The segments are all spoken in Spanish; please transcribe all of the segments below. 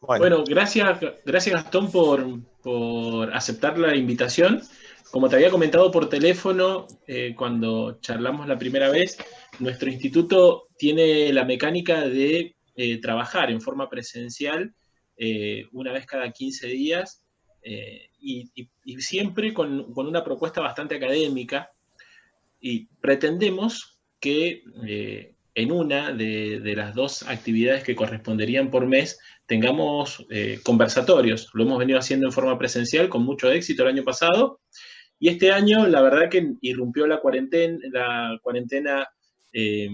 Bueno, Bueno, gracias Gastón por aceptar la invitación. Como te había comentado por teléfono cuando charlamos la primera vez, nuestro instituto tiene la mecánica de trabajar en forma presencial una vez cada 15 días y siempre con una propuesta bastante académica y pretendemos que en una de las dos actividades que corresponderían por mes tengamos conversatorios. Lo hemos venido haciendo en forma presencial con mucho éxito el año pasado y este año la verdad que irrumpió la cuarentena eh,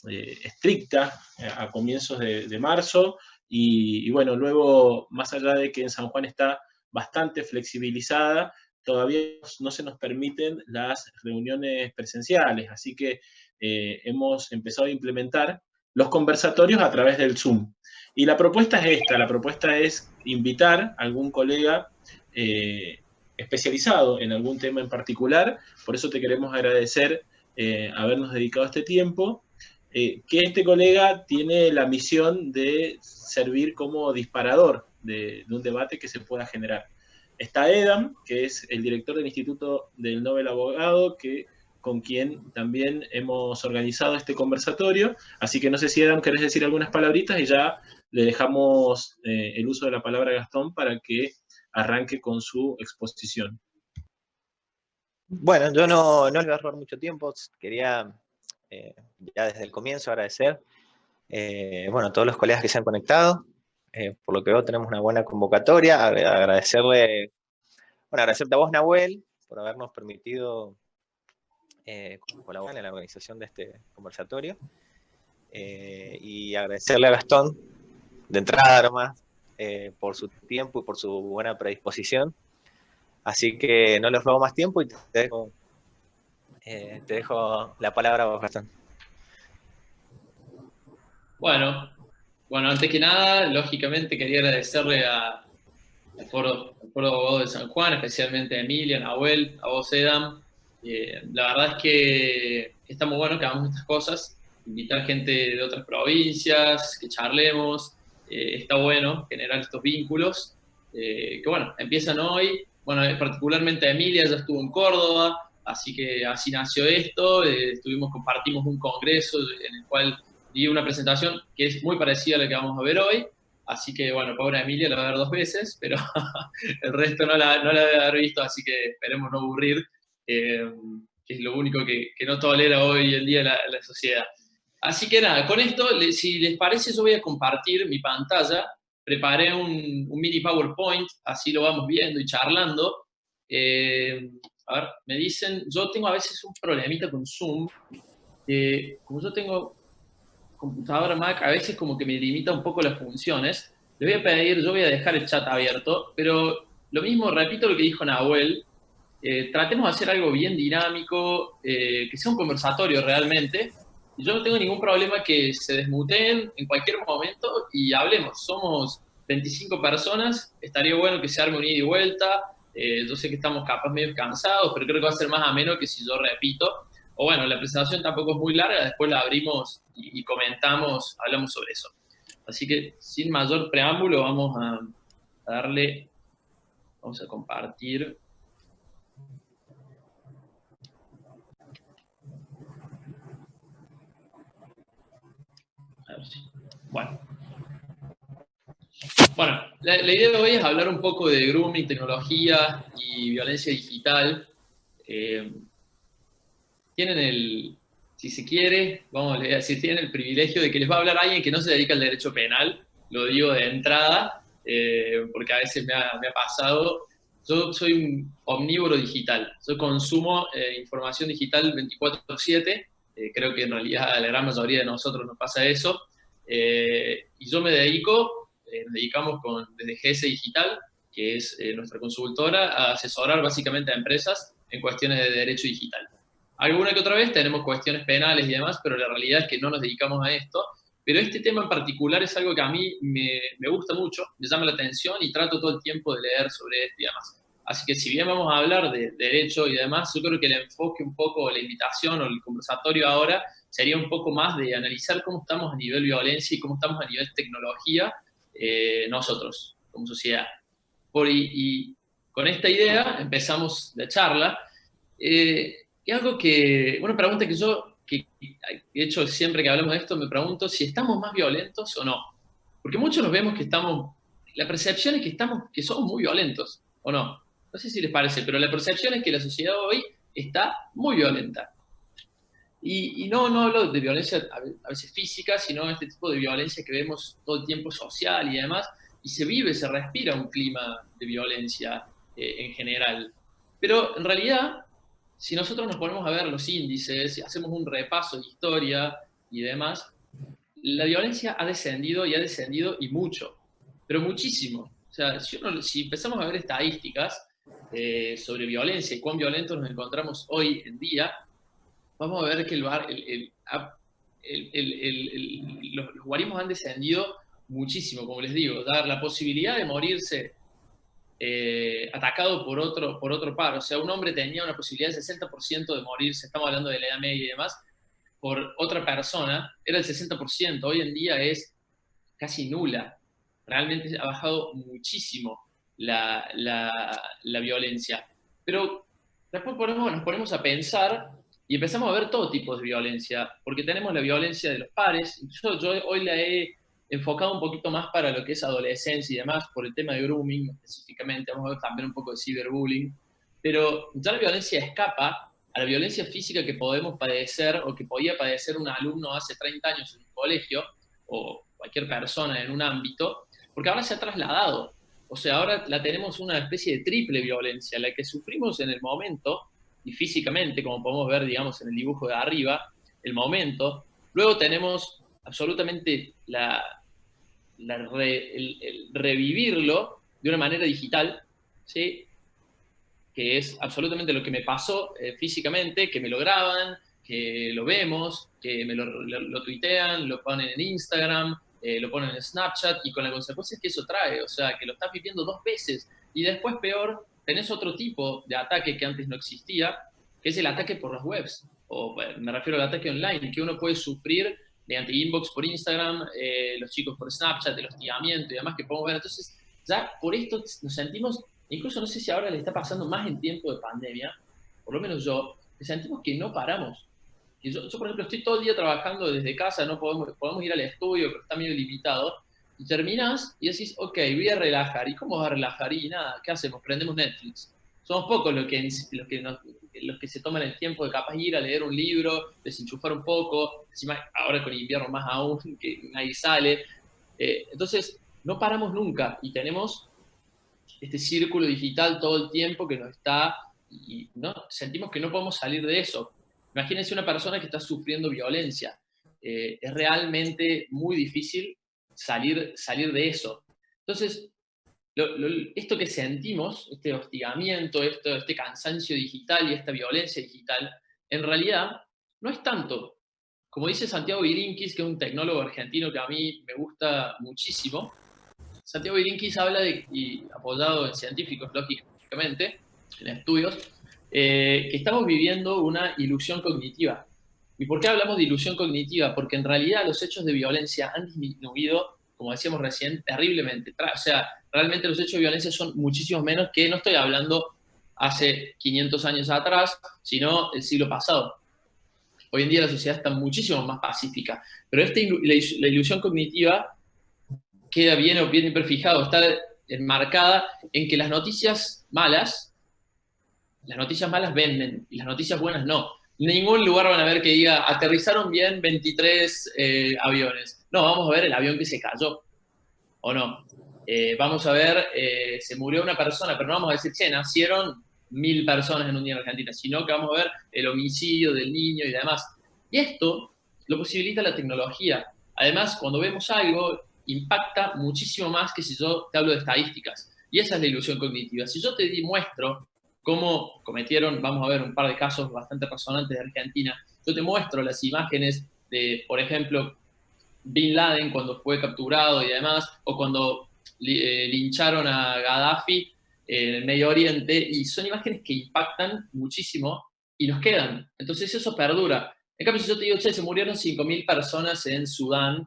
estricta a comienzos de marzo y bueno, luego más allá de que en San Juan está bastante flexibilizada, todavía no se nos permiten las reuniones presenciales, así que hemos empezado a implementar los conversatorios a través del Zoom. Y la propuesta es esta, la propuesta es invitar a algún colega especializado en algún tema en particular, por eso te queremos agradecer habernos dedicado este tiempo, que este colega tiene la misión de servir como disparador de un debate que se pueda generar. Está Edam, que es el director del Instituto del Nobel Abogado, con quien también hemos organizado este conversatorio. Así que no sé si, Edam, querés decir algunas palabritas y ya le dejamos el uso de la palabra a Gastón para que arranque con su exposición. bueno, yo no le voy a robar mucho tiempo. Quería ya desde el comienzo agradecer bueno, a todos los colegas que se han conectado. Por lo que veo tenemos una buena convocatoria. Agradecerte a vos, Nahuel, por habernos permitido colaborar en la organización de este conversatorio. Y agradecerle a Gastón, de entrada nomás, por su tiempo y por su buena predisposición. Así que no les robo más tiempo y te dejo la palabra a vos, Gastón. Bueno, antes que nada, lógicamente quería agradecerle al Foro de Abogados de San Juan, especialmente a Emilia, a Nahuel, a vos, Edam. La verdad es que está muy bueno que hagamos estas cosas, invitar gente de otras provincias, que charlemos. Está bueno generar estos vínculos, que bueno, empiezan hoy. Bueno, particularmente Emilia ya estuvo en Córdoba, así que así nació esto. Compartimos un congreso en el cual di una presentación que es muy parecida a la que vamos a ver hoy. Así que, bueno, pobre Emilia la va a ver 2 veces, pero el resto no la debe haber visto, así que esperemos no aburrir, que es lo único que no tolera hoy en día la sociedad. Así que nada, con esto, si les parece, yo voy a compartir mi pantalla. Preparé un mini PowerPoint, así lo vamos viendo y charlando. A ver, me dicen, yo tengo a veces un problemita con Zoom. Como yo tengo computadora Mac, a veces como que me limita un poco las funciones. Le voy a pedir, yo voy a dejar el chat abierto, pero lo mismo, repito lo que dijo Nahuel, tratemos de hacer algo bien dinámico, que sea un conversatorio realmente. Y yo no tengo ningún problema que se desmuteen en cualquier momento y hablemos. Somos 25 personas, estaría bueno que se arme un ida y vuelta. Yo sé que estamos capaz medio cansados, pero creo que va a ser más ameno que si yo repito. O bueno, la presentación tampoco es muy larga, después la abrimos y comentamos, hablamos sobre eso. Así que sin mayor preámbulo vamos a darle, vamos a compartir. A ver si. Bueno. Bueno, la idea de hoy es hablar un poco de grooming, tecnología y violencia digital. Tienen si se quiere, vamos a decir, tienen el privilegio de que les va a hablar alguien que no se dedica al derecho penal, lo digo de entrada, porque a veces me ha pasado. Yo soy un omnívoro digital, yo consumo información digital 24/7, creo que en realidad a la gran mayoría de nosotros nos pasa eso, y yo me dedico, nos dedicamos desde GS Digital, que es nuestra consultora, a asesorar básicamente a empresas en cuestiones de derecho digital. Alguna que otra vez tenemos cuestiones penales y demás, pero la realidad es que no nos dedicamos a esto. Pero este tema en particular es algo que a mí me gusta mucho, me llama la atención y trato todo el tiempo de leer sobre esto y demás. Así que si bien vamos a hablar de derecho y demás, yo creo que el enfoque un poco, la invitación o el conversatorio ahora sería un poco más de analizar cómo estamos a nivel violencia y cómo estamos a nivel tecnología, nosotros como sociedad. Y con esta idea empezamos la charla. Y algo que, una pregunta que yo, que de hecho siempre que hablamos de esto, me pregunto si estamos más violentos o no. Porque muchos nos vemos que estamos, la percepción es que somos muy violentos, ¿o no? No sé si les parece, pero la percepción es que la sociedad hoy está muy violenta. Y no hablo de violencia a veces física, sino este tipo de violencia que vemos todo el tiempo social y demás, y se vive, se respira un clima de violencia en general. Pero en realidad, si nosotros nos ponemos a ver los índices, y hacemos un repaso de historia y demás, la violencia ha descendido y mucho, pero muchísimo. O sea, si empezamos a ver estadísticas sobre violencia y cuán violentos nos encontramos hoy en día, vamos a ver que los guarismos han descendido muchísimo, como les digo. Dar la posibilidad de morirse atacado por otro par. O sea, un hombre tenía una posibilidad del 60% de morirse, estamos hablando de la Edad Media y demás, por otra persona, era el 60%. Hoy en día es casi nula. Realmente ha bajado muchísimo la violencia. Pero después nos ponemos a pensar y empezamos a ver todo tipo de violencia, porque tenemos la violencia de los pares. Yo hoy la he enfocado un poquito más para lo que es adolescencia y demás, por el tema de grooming específicamente. Vamos a ver también un poco de ciberbullying. Pero ya la violencia escapa a la violencia física que podemos padecer o que podía padecer un alumno hace 30 años en un colegio, o cualquier persona en un ámbito, porque ahora se ha trasladado. O sea, ahora la tenemos una especie de triple violencia, la que sufrimos en el momento, y físicamente, como podemos ver, digamos, en el dibujo de arriba, el momento. Luego tenemos absolutamente el revivirlo de una manera digital, ¿sí? Que es absolutamente lo que me pasó físicamente, que me lo graban, que lo vemos, que me lo tuitean, lo ponen en Instagram, lo ponen en Snapchat, y con las consecuencias que eso trae, o sea, que lo estás viviendo 2 veces, y después peor, tenés otro tipo de ataque que antes no existía, que es el ataque por las webs, o me refiero al ataque online, que uno puede sufrir mediante inbox por Instagram, los chicos por Snapchat, el hostigamiento y demás que podemos ver. Entonces, ya por esto nos sentimos, incluso no sé si ahora le está pasando más en tiempo de pandemia, por lo menos yo, que sentimos que no paramos. Y yo, por ejemplo, estoy todo el día trabajando desde casa, no podemos ir al estudio, pero está medio limitado, y terminás y decís, ok, voy a relajar. ¿Y cómo vas a relajar? Y nada, ¿qué hacemos? Prendemos Netflix. Somos pocos los que se toman el tiempo de capaz ir a leer un libro, desenchufar un poco, encima ahora con invierno más aún, que nadie sale. Entonces, no paramos nunca y tenemos este círculo digital todo el tiempo que nos está, y ¿no? Sentimos que no podemos salir de eso. Imagínense una persona que está sufriendo violencia. Es realmente muy difícil salir de eso. Entonces, esto que sentimos, este hostigamiento, este cansancio digital y esta violencia digital, en realidad no es tanto. Como dice Santiago Virinkis, que es un tecnólogo argentino que a mí me gusta muchísimo, Santiago Virinkis habla y apoyado en científicos, lógicamente, en estudios, que estamos viviendo una ilusión cognitiva. ¿Y por qué hablamos de ilusión cognitiva? Porque en realidad los hechos de violencia han disminuido, como decíamos recién, terriblemente. O sea, realmente los hechos de violencia son muchísimos menos, que no estoy hablando hace 500 años atrás, sino el siglo pasado. Hoy en día la sociedad está muchísimo más pacífica. Pero la ilusión cognitiva queda bien fijado, está enmarcada en que las noticias malas venden y las noticias buenas no. En ningún lugar van a ver que diga aterrizaron bien 23 aviones. No, vamos a ver el avión que se cayó, ¿o no? Vamos a ver, se murió una persona, pero no vamos a decir, che, nacieron 1000 personas en un día en Argentina, sino que vamos a ver el homicidio del niño y demás. Y esto lo posibilita la tecnología. Además, cuando vemos algo, impacta muchísimo más que si yo te hablo de estadísticas. Y esa es la ilusión cognitiva. Si yo te muestro cómo cometieron, vamos a ver un par de casos bastante resonantes de Argentina, yo te muestro las imágenes de, por ejemplo, Bin Laden cuando fue capturado y demás, o cuando lincharon a Gaddafi en el Medio Oriente, y son imágenes que impactan muchísimo y nos quedan. Entonces eso perdura. En cambio, si yo te digo, che, se murieron 5.000 personas en Sudán,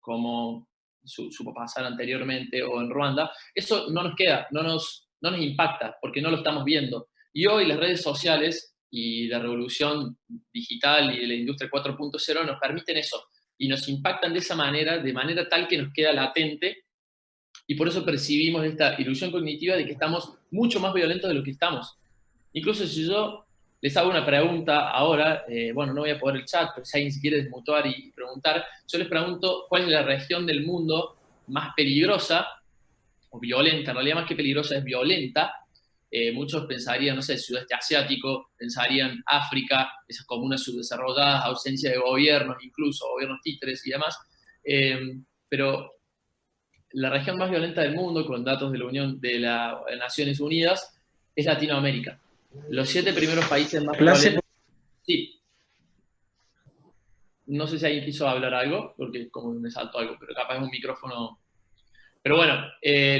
como supo pasar anteriormente, o en Ruanda, eso no nos queda, no nos impacta, porque no lo estamos viendo. Y hoy las redes sociales y la revolución digital y de la industria 4.0 nos permiten eso, y nos impactan de esa manera, de manera tal que nos queda latente, y por eso percibimos esta ilusión cognitiva de que estamos mucho más violentos de lo que estamos. Incluso si yo les hago una pregunta ahora, bueno, no voy a poner el chat, pero si alguien se quiere desmutuar y preguntar, yo les pregunto cuál es la región del mundo más peligrosa, o violenta, en realidad más que peligrosa es violenta. Muchos pensarían, no sé, sudeste asiático, pensarían África, esas comunas subdesarrolladas, ausencia de gobiernos, incluso gobiernos títeres y demás. Pero la región más violenta del mundo, con datos de la Unión de las Naciones Unidas, es Latinoamérica. Los 7 primeros países más violentos... Sí. No sé si alguien quiso hablar algo, porque como me saltó algo, pero capaz es un micrófono... Pero bueno,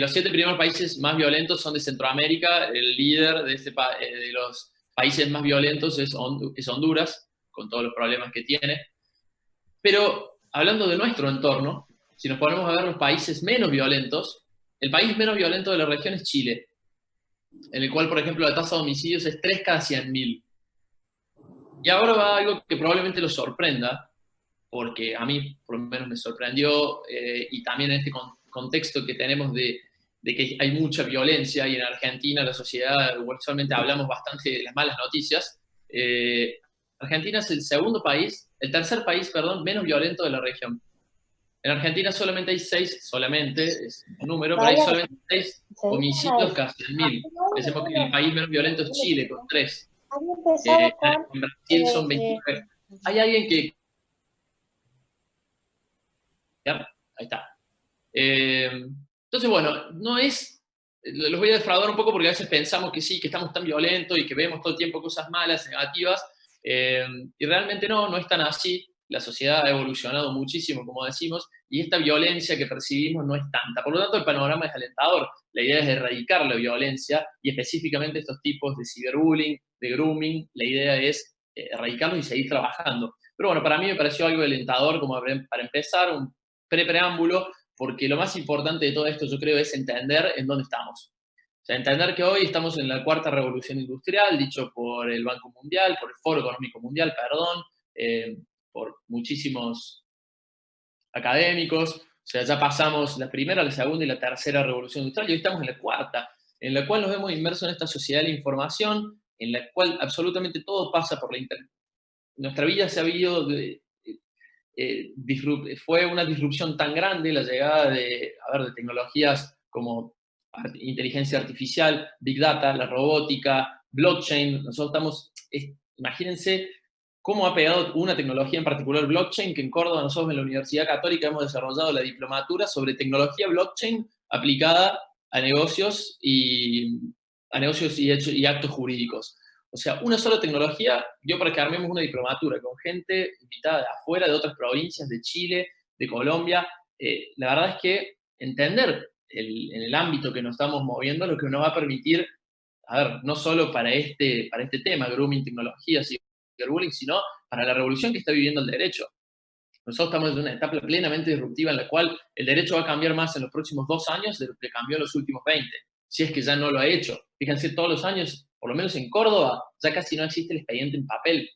los 7 primeros países más violentos son de Centroamérica. El líder de los países más violentos es Honduras, con todos los problemas que tiene. Pero hablando de nuestro entorno, si nos ponemos a ver los países menos violentos, el país menos violento de la región es Chile, en el cual, por ejemplo, la tasa de homicidios es 3 cada 100.000. Y ahora va algo que probablemente los sorprenda, porque a mí por lo menos me sorprendió, y también en este contexto que tenemos de que hay mucha violencia, y en Argentina la sociedad, usualmente hablamos bastante de las malas noticias. Argentina es el tercer país, menos violento de la región. En Argentina solamente hay 6, es un número, pero hay solamente 6 homicidios cada 100.000. Pensemos que el país menos violento es Chile, con 3. En Brasil son 29. Hay alguien que... ¿Ya? Ahí está. Entonces, bueno, no es... Los voy a defraudar un poco porque a veces pensamos que sí, que estamos tan violentos y que vemos todo el tiempo cosas malas, negativas, y realmente no es tan así. La sociedad ha evolucionado muchísimo, como decimos, y esta violencia que percibimos no es tanta. Por lo tanto, el panorama es alentador. La idea es erradicar la violencia, y específicamente estos tipos de ciberbullying, de grooming, la idea es erradicarlos y seguir trabajando. Pero bueno, para mí me pareció algo alentador, como para empezar, un preámbulo, porque lo más importante de todo esto, yo creo, es entender en dónde estamos. O sea, entender que hoy estamos en la 4ª revolución industrial, dicho por el Banco Mundial, por el Foro Económico Mundial, perdón, por muchísimos académicos. O sea, ya pasamos la primera, la segunda y la tercera revolución industrial, y hoy estamos en la 4ª, en la cual nos vemos inmersos en esta sociedad de la información, en la cual absolutamente todo pasa por la internet. Nuestra vida se ha habido fue una disrupción tan grande la llegada de tecnologías como inteligencia artificial, big data, la robótica, blockchain. Nosotros imagínense cómo ha pegado una tecnología en particular, blockchain, que en Córdoba nosotros en la Universidad Católica hemos desarrollado la diplomatura sobre tecnología blockchain aplicada a negocios y actos jurídicos. O sea, una sola tecnología dio para que armemos una diplomatura con gente invitada de afuera, de otras provincias, de Chile, de Colombia. La verdad es que entender en el ámbito que nos estamos moviendo lo que nos va a permitir, no solo para este tema, grooming, tecnologías y cyberbullying, sino para la revolución que está viviendo el derecho. Nosotros estamos en una etapa plenamente disruptiva en la cual el derecho va a cambiar más en los próximos 2 años de lo que cambió en los últimos 20, si es que ya no lo ha hecho. Fíjense, todos los años, por lo menos en Córdoba, ya casi no existe el expediente en papel.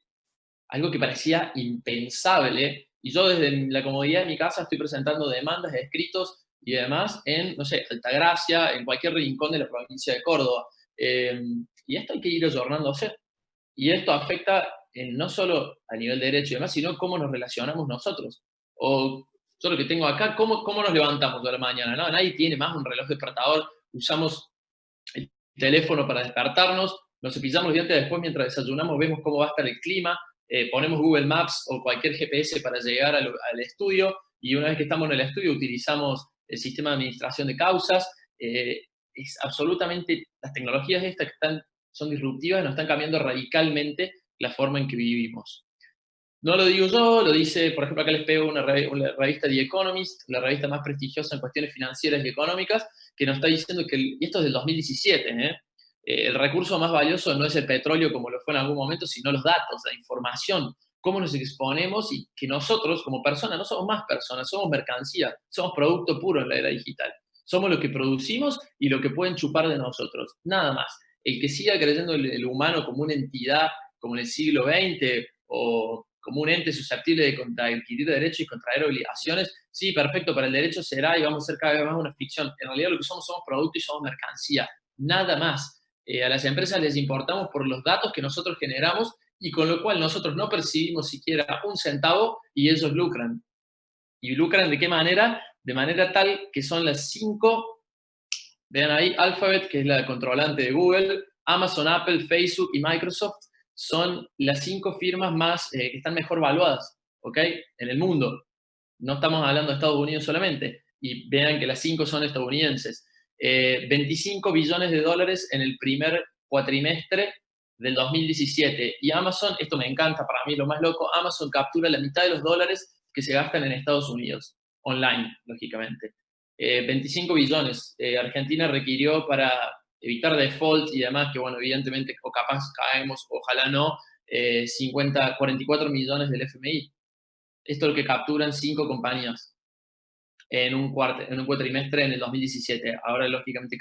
Algo que parecía impensable. Y yo desde la comodidad de mi casa estoy presentando demandas, escritos y demás en, no sé, Altagracia, en cualquier rincón de la provincia de Córdoba. Y esto hay que ir ayornándose. Y esto afecta no solo a nivel de derecho y demás, sino cómo nos relacionamos nosotros. O yo lo que tengo acá, cómo nos levantamos de la mañana, ¿no? Nadie tiene más un reloj despertador, usamos el teléfono para despertarnos, nos cepillamos los dientes después mientras desayunamos, vemos cómo va a estar el clima, ponemos Google Maps o cualquier GPS para llegar al estudio, y una vez que estamos en el estudio utilizamos el sistema de administración de causas. Es absolutamente, las tecnologías estas que son disruptivas, nos están cambiando radicalmente la forma en que vivimos. No lo digo yo, lo dice, por ejemplo, acá les pego una revista The Economist, la revista más prestigiosa en cuestiones financieras y económicas, que nos está diciendo que, y esto es del 2017, el recurso más valioso no es el petróleo como lo fue en algún momento, sino los datos, la información. cómo nos exponemos y que nosotros como personas no somos más personas, somos mercancía, somos producto puro en la era digital. Somos lo que producimos y lo que pueden chupar de nosotros, nada más. El que siga creyendo el humano como una entidad, como en el siglo XX, o como un ente susceptible de adquirir derechos y contraer obligaciones, sí, perfecto, para el derecho será y vamos a ser cada vez más una ficción. En realidad lo que somos producto y somos mercancía, nada más. A las empresas les importamos por los datos que nosotros generamos y con lo cual nosotros no percibimos siquiera un centavo y ellos lucran. ¿Y lucran de qué manera? De manera tal que son las 5, vean ahí, Alphabet, que es la controlante de Google, Amazon, Apple, Facebook y Microsoft, son las 5 firmas más que están mejor valuadas, ¿ok? En el mundo. No estamos hablando de Estados Unidos solamente. Y vean que las 5 son estadounidenses. 25 billones de dólares en el primer cuatrimestre del 2017. Y Amazon, esto me encanta, para mí lo más loco, Amazon captura la mitad de los dólares que se gastan en Estados Unidos, online, lógicamente. 25 billones. Argentina requirió para evitar default y demás, que bueno, evidentemente, o capaz caemos, ojalá no, 44 millones del FMI. Esto es lo que capturan 5 compañías en un cuatrimestre en el 2017. Ahora, lógicamente,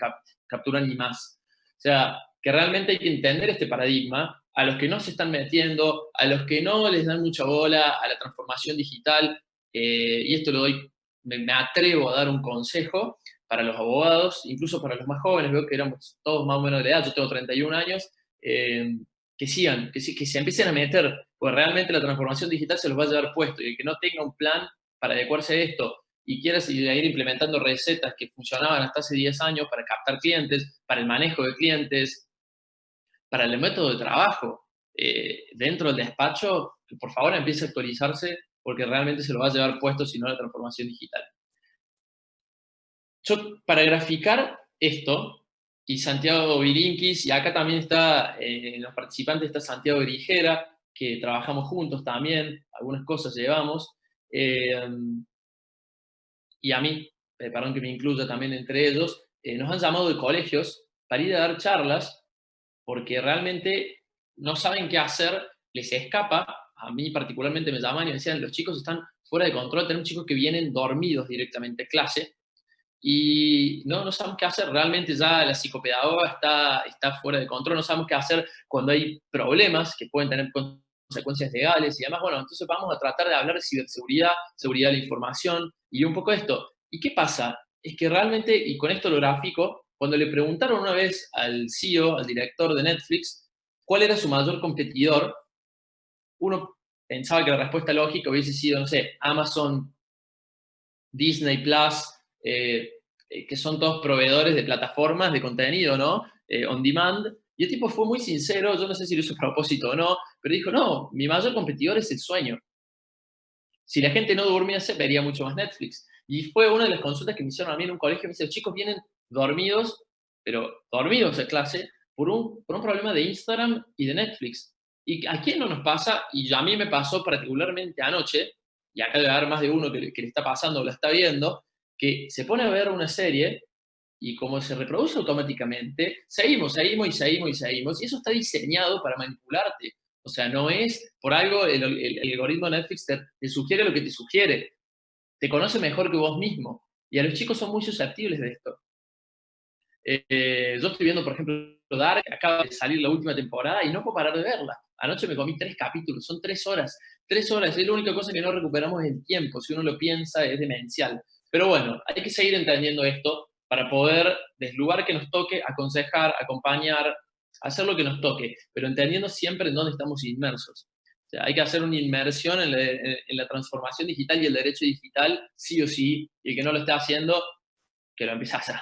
capturan ni más. O sea, que realmente hay que entender este paradigma. A los que no se están metiendo, a los que no les dan mucha bola a la transformación digital, y esto lo doy, me atrevo a dar un consejo para los abogados, incluso para los más jóvenes, veo que éramos todos más o menos de edad, yo tengo 31 años, que sigan, que se empiecen a meter, porque realmente la transformación digital se los va a llevar puesto, y el que no tenga un plan para adecuarse a esto y quiera seguir implementando recetas que funcionaban hasta hace 10 años para captar clientes, para el manejo de clientes, para el método de trabajo dentro del despacho, que por favor empiece a actualizarse porque realmente se lo va a llevar puesto si no la transformación digital. Yo, para graficar esto, y Santiago Virinkis, y acá también está, en los participantes está Santiago Grijera, que trabajamos juntos también, algunas cosas llevamos, y a mí, perdón que me incluya también entre ellos, nos han llamado de colegios para ir a dar charlas, porque realmente no saben qué hacer, les escapa. A mí particularmente me llaman y me decían, los chicos están fuera de control, tenemos chicos que vienen dormidos directamente a clase y no sabemos qué hacer. Realmente ya la psicopedagoga está fuera de control, no sabemos qué hacer cuando hay problemas que pueden tener consecuencias legales y demás. Bueno, entonces vamos a tratar de hablar de ciberseguridad, seguridad de la información y un poco esto. ¿Y qué pasa? Es que realmente, y con esto lo gráfico, cuando le preguntaron una vez al CEO, al director de Netflix, cuál era su mayor competidor, uno pensaba que la respuesta lógica hubiese sido, no sé, Amazon, Disney Plus, que son todos proveedores de plataformas de contenido, ¿no? On demand. Y el tipo fue muy sincero, yo no sé si lo hizo a propósito o no, pero dijo, no, mi mayor competidor es el sueño. Si la gente no durmiese, vería mucho más Netflix. Y fue una de las consultas que me hicieron a mí en un colegio, me dice, los chicos vienen dormidos, pero dormidos a clase, por un problema de Instagram y de Netflix. ¿Y a quién no nos pasa? Y a mí me pasó particularmente anoche, y acá debe haber más de uno que le está pasando o la está viendo, que se pone a ver una serie y como se reproduce automáticamente, seguimos, y eso está diseñado para manipularte. O sea, no es por algo el algoritmo de Netflix te sugiere lo que te sugiere. Te conoce mejor que vos mismo. Y a los chicos son muy susceptibles de esto. Yo estoy viendo, por ejemplo, Dark, acaba de salir la última temporada y no puedo parar de verla. Anoche me comí 3 capítulos, son 3 horas. 3 horas, es la única cosa que no recuperamos el tiempo. Si uno lo piensa, es demencial. Pero bueno, hay que seguir entendiendo esto para poder, desde el lugar que nos toque, aconsejar, acompañar, hacer lo que nos toque, pero entendiendo siempre en dónde estamos inmersos. O sea, hay que hacer una inmersión en la transformación digital y el derecho digital, sí o sí, y el que no lo esté haciendo, que lo empiece a hacer.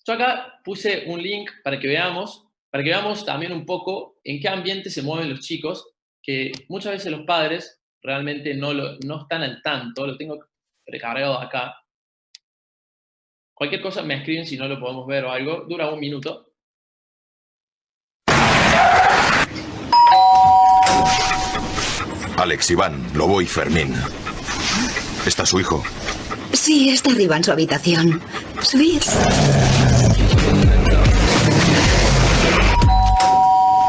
Yo acá puse un link para que veamos también un poco en qué ambiente se mueven los chicos, que muchas veces los padres realmente no están al tanto, lo tengo precargado acá. Cualquier cosa me escriben si no lo podemos ver o algo, dura 1 minuto. Alex, Iván, Lobo y Fermín. ¿Está su hijo? Sí, está arriba en su habitación. Subid.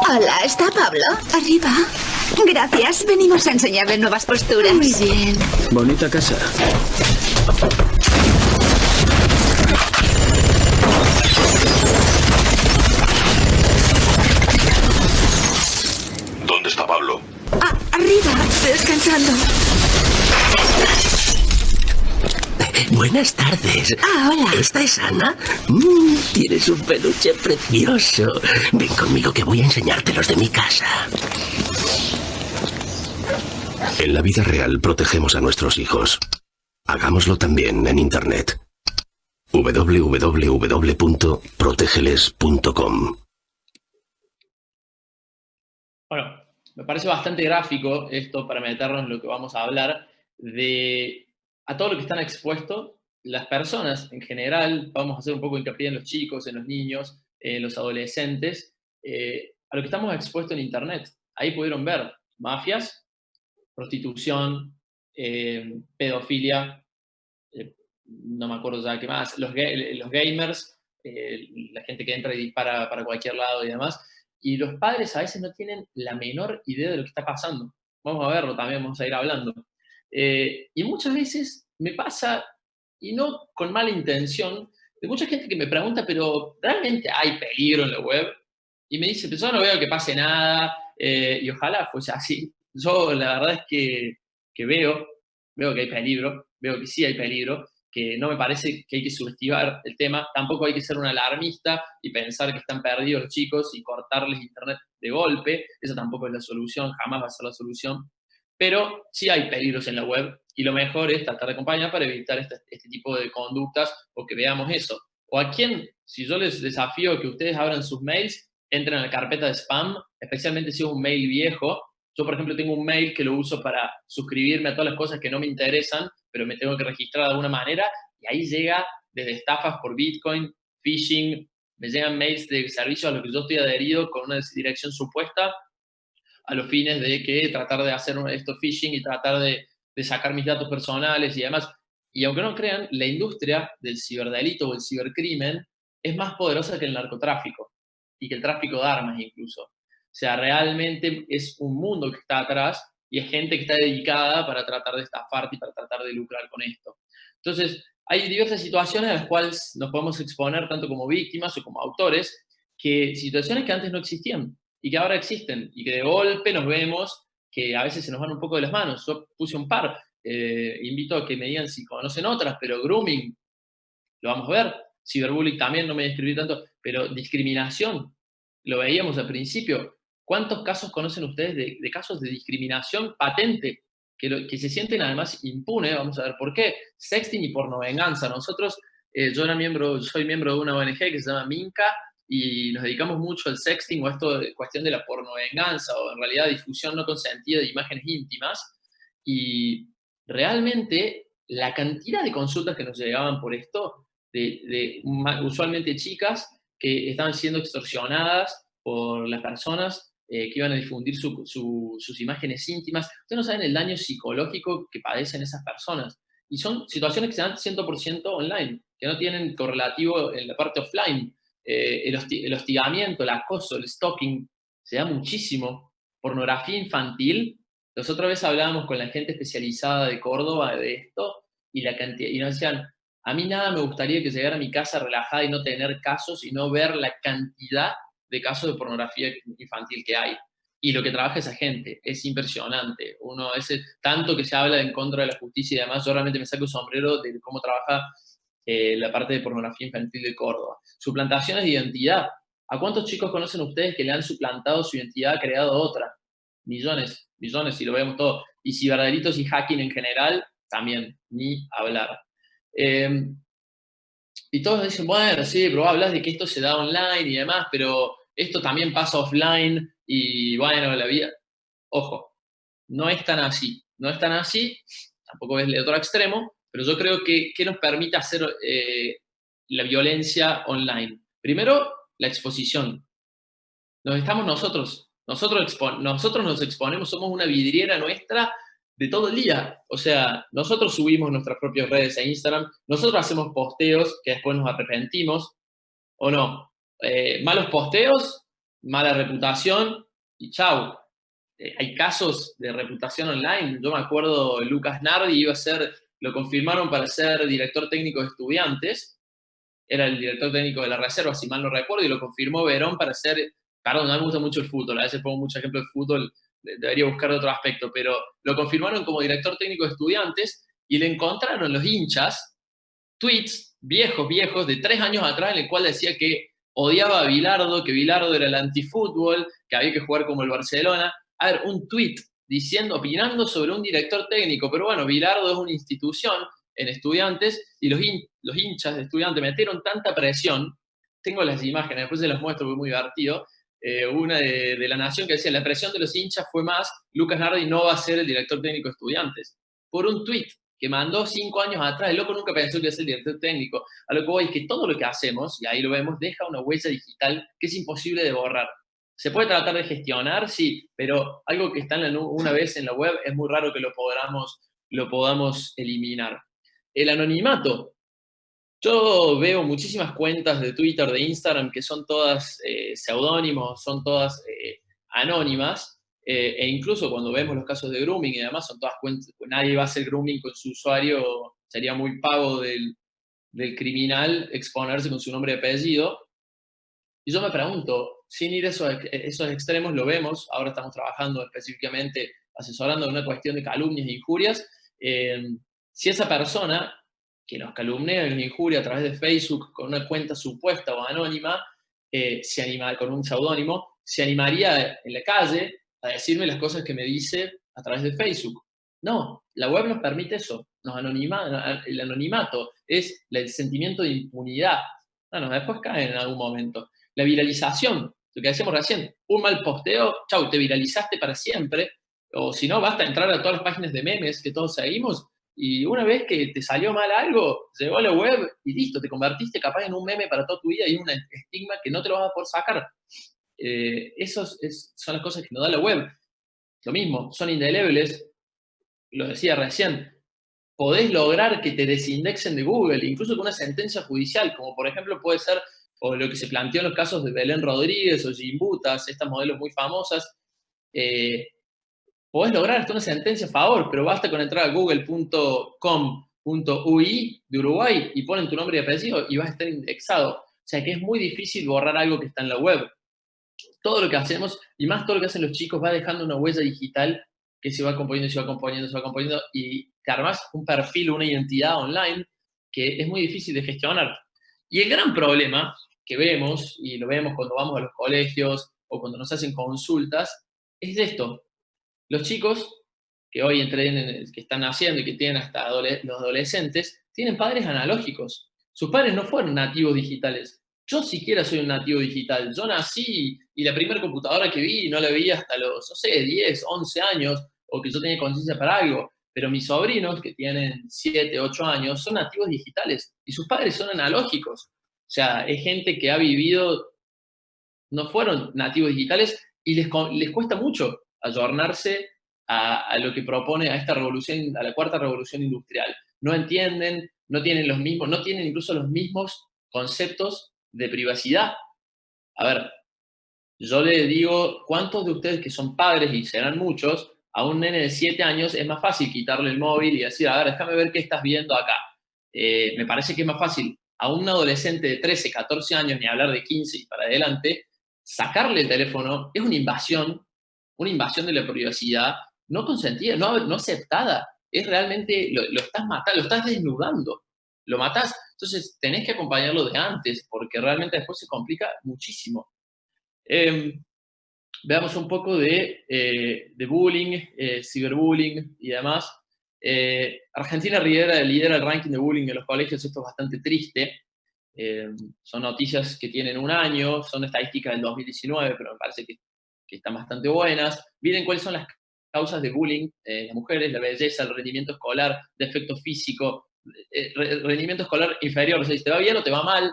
Hola, ¿está Pablo? Arriba. Gracias. Venimos a enseñarle nuevas posturas. Muy bien. Bonita casa. ¿Dónde está Pablo? Arriba, descansando. Buenas tardes. Hola. ¿Esta es Ana? Tienes un peluche precioso. Ven conmigo que voy a enseñarte los de mi casa. En la vida real protegemos a nuestros hijos. Hagámoslo también en Internet. www.protegeles.com. Bueno, me parece bastante gráfico esto para meternos en lo que vamos a hablar de a todo lo que están expuestos las personas en general. Vamos a hacer un poco hincapié en los chicos, en los niños, en los adolescentes, a lo que estamos expuestos en Internet. Ahí pudieron ver mafias, prostitución, pedofilia, no me acuerdo ya qué más, los gamers, la gente que entra y dispara para cualquier lado y demás. Y los padres a veces no tienen la menor idea de lo que está pasando. Vamos a verlo también, vamos a ir hablando. Y muchas veces me pasa, y no con mala intención, de mucha gente que me pregunta, pero ¿realmente hay peligro en la web? Y me dice, pero yo no veo que pase nada, y ojalá fuese así. Yo la verdad es que veo que hay peligro, veo que sí hay peligro, que no me parece que hay que subestimar el tema, tampoco hay que ser un alarmista y pensar que están perdidos los chicos y cortarles internet de golpe. Esa tampoco es la solución, jamás va a ser la solución. Pero sí hay peligros en la web y lo mejor es tratar de acompañar para evitar este tipo de conductas o que veamos eso. O a quién, si yo les desafío a que ustedes abran sus mails, entren a la carpeta de spam, especialmente si es un mail viejo. Yo, por ejemplo, tengo un mail que lo uso para suscribirme a todas las cosas que no me interesan, pero me tengo que registrar de alguna manera, y ahí llega desde estafas por Bitcoin, phishing, me llegan mails de servicios a los que yo estoy adherido con una dirección supuesta, a los fines de que tratar de hacer esto phishing y tratar de sacar mis datos personales y demás. Y aunque no crean, la industria del ciberdelito o el cibercrimen es más poderosa que el narcotráfico y que el tráfico de armas incluso. O sea, realmente es un mundo que está atrás y es gente que está dedicada para tratar de estafarte y para tratar de lucrar con esto. Entonces, hay diversas situaciones a las cuales nos podemos exponer tanto como víctimas o como autores, que situaciones que antes no existían y que ahora existen, y que de golpe nos vemos que a veces se nos van un poco de las manos. Yo puse un par, invito a que me digan si conocen otras, pero grooming, lo vamos a ver, cyberbullying también, no me describí tanto, pero discriminación, lo veíamos al principio. ¿Cuántos casos conocen ustedes de casos de discriminación patente, que se sienten además impunes? Vamos a ver por qué. Sexting y pornovenganza. Nosotros, yo soy miembro de una ONG que se llama Minca, y nos dedicamos mucho al sexting o a esto de cuestión de la pornovenganza, o en realidad difusión no consentida de imágenes íntimas. Y realmente la cantidad de consultas que nos llegaban por esto, usualmente chicas que estaban siendo extorsionadas por las personas que iban a difundir sus imágenes íntimas. Ustedes no saben el daño psicológico que padecen esas personas. Y son situaciones que se dan 100% online, que no tienen correlativo en la parte offline. El hostigamiento, el acoso, el stalking, se da muchísimo. Pornografía infantil. La otra vez hablábamos con la gente especializada de Córdoba de esto, y la cantidad, y nos decían, a mí nada me gustaría que llegara a mi casa relajada y no tener casos, y no ver la cantidad de casos de pornografía infantil que hay. Y lo que trabaja esa gente es impresionante. Tanto que se habla en contra de la justicia y demás, yo realmente me saco un sombrero de cómo trabaja la parte de pornografía infantil de Córdoba. Suplantaciones de identidad. ¿A cuántos chicos conocen ustedes que le han suplantado su identidad, creado otra? Millones, si lo vemos todo. Y ciberdelitos y hacking en general, también, ni hablar. Y todos dicen, bueno, sí, pero hablas de que esto se da online y demás, pero esto también pasa offline y bueno, la vida... Ojo, no es tan así. No es tan así, tampoco es el otro extremo, pero yo creo que nos permite hacer la violencia online. Primero, la exposición. Nosotros nos exponemos, somos una vidriera nuestra de todo el día. O sea, nosotros subimos nuestras propias redes a Instagram, nosotros hacemos posteos que después nos arrepentimos, ¿o no? Malos posteos, mala reputación y chau. hay casos de reputación online. Yo me acuerdo, Lucas Nardi lo confirmaron para ser director técnico de Estudiantes, era el director técnico de la reserva, si mal no recuerdo, y lo confirmó Verón para ser, perdón, no me gusta mucho el fútbol, a veces pongo mucho ejemplo de fútbol, debería buscar otro aspecto, pero lo confirmaron como director técnico de Estudiantes y le encontraron los hinchas tweets viejos, de 3 años atrás, en el cual decía que odiaba a Bilardo, que Bilardo era el antifútbol, que había que jugar como el Barcelona. A ver, un tweet opinando sobre un director técnico, pero bueno, Bilardo es una institución en Estudiantes y los hinchas de Estudiantes metieron tanta presión. Tengo las imágenes, después se las muestro, fue muy divertido. Una de La Nación que decía, la presión de los hinchas fue más, Lucas Nardi no va a ser el director técnico de Estudiantes. Por un tweet que mandó 5 años atrás, el loco nunca pensó que iba a ser el director técnico. A lo que voy es que todo lo que hacemos, y ahí lo vemos, deja una huella digital que es imposible de borrar. ¿Se puede tratar de gestionar? Sí, pero algo que está una vez en la web es muy raro que lo podamos eliminar. El anonimato. Yo veo muchísimas cuentas de Twitter, de Instagram, que son todas seudónimos, son todas anónimas, e incluso cuando vemos los casos de grooming y demás, son todas cuentas, nadie va a hacer grooming con su usuario, sería muy pago del criminal exponerse con su nombre y apellido. Y yo me pregunto, sin ir a esos extremos, lo vemos, ahora estamos trabajando específicamente, asesorando en una cuestión de calumnias e injurias, si esa persona que nos calumnia y nos injuria a través de Facebook con una cuenta supuesta o anónima, con un seudónimo, se animaría en la calle a decirme las cosas que me dice a través de Facebook. No, la web nos permite eso, el anonimato es el sentimiento de impunidad. Bueno, después caen en algún momento. La viralización, lo que decíamos recién, un mal posteo, chau, te viralizaste para siempre, o si no, basta entrar a todas las páginas de memes que todos seguimos, y una vez que te salió mal algo, llegó a la web y listo, te convertiste capaz en un meme para toda tu vida y un estigma que no te lo vas a poder sacar. Son las cosas que nos da la web. Lo mismo, son indelebles, lo decía recién, podés lograr que te desindexen de Google, incluso con una sentencia judicial, como por ejemplo puede ser, o lo que se planteó en los casos de Belén Rodríguez o Gimbutas, estas modelos muy famosas, podés lograr hasta una sentencia a favor, pero basta con entrar a google.com.ui de Uruguay y ponen tu nombre y apellido y vas a estar indexado. O sea que es muy difícil borrar algo que está en la web. Todo lo que hacemos, y más todo lo que hacen los chicos, va dejando una huella digital que se va componiendo, y te armás un perfil, una identidad online que es muy difícil de gestionar. Y el gran problema que vemos, y lo vemos cuando vamos a los colegios o cuando nos hacen consultas, es de esto. Los chicos que hoy que están naciendo y que tienen hasta los adolescentes, tienen padres analógicos. Sus padres no fueron nativos digitales. Yo siquiera soy un nativo digital. Yo nací y la primera computadora que vi no la vi hasta los, 10, 11 años, o que yo tenía conciencia para algo. Pero mis sobrinos, que tienen 7, 8 años, son nativos digitales y sus padres son analógicos. O sea, es gente que ha vivido, no fueron nativos digitales y les cuesta mucho ayornarse a lo que propone a esta revolución, a la cuarta revolución industrial. No entienden, no tienen incluso los mismos conceptos de privacidad. A ver, yo le digo, ¿cuántos de ustedes que son padres, y serán muchos, a un nene de 7 años es más fácil quitarle el móvil y decir, a ver, déjame ver qué estás viendo acá? Me parece que es más fácil a un adolescente de 13, 14 años, ni hablar de 15 y para adelante, sacarle el teléfono es una invasión de la privacidad no consentida, no aceptada. Es realmente, lo estás matando, lo estás desnudando, lo matás. Entonces tenés que acompañarlo de antes, porque realmente después se complica muchísimo. Veamos un poco de bullying, ciberbullying y demás. Argentina lidera el ranking de bullying en los colegios, esto es bastante triste. Son noticias que tienen un año, son estadísticas del 2019, pero me parece que están bastante buenas. Miren cuáles son las causas de bullying en las mujeres: la belleza, el rendimiento escolar, defecto físico, rendimiento escolar inferior, o sea, si te va bien o te va mal,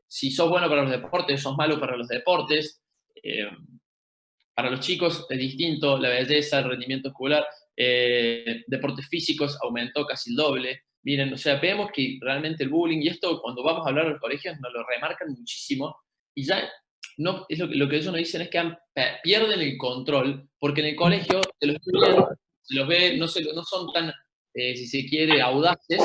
si sos bueno para los deportes, sos malo para los deportes. Para los chicos es distinto, la belleza, el rendimiento escolar, deportes físicos aumentó casi el doble. Miren, o sea, vemos que realmente el bullying, y esto cuando vamos a hablar a los colegios nos lo remarcan muchísimo, y ya no, es lo que ellos nos dicen es que pierden el control, porque en el colegio se los ve, no son tan, si se quiere, audaces.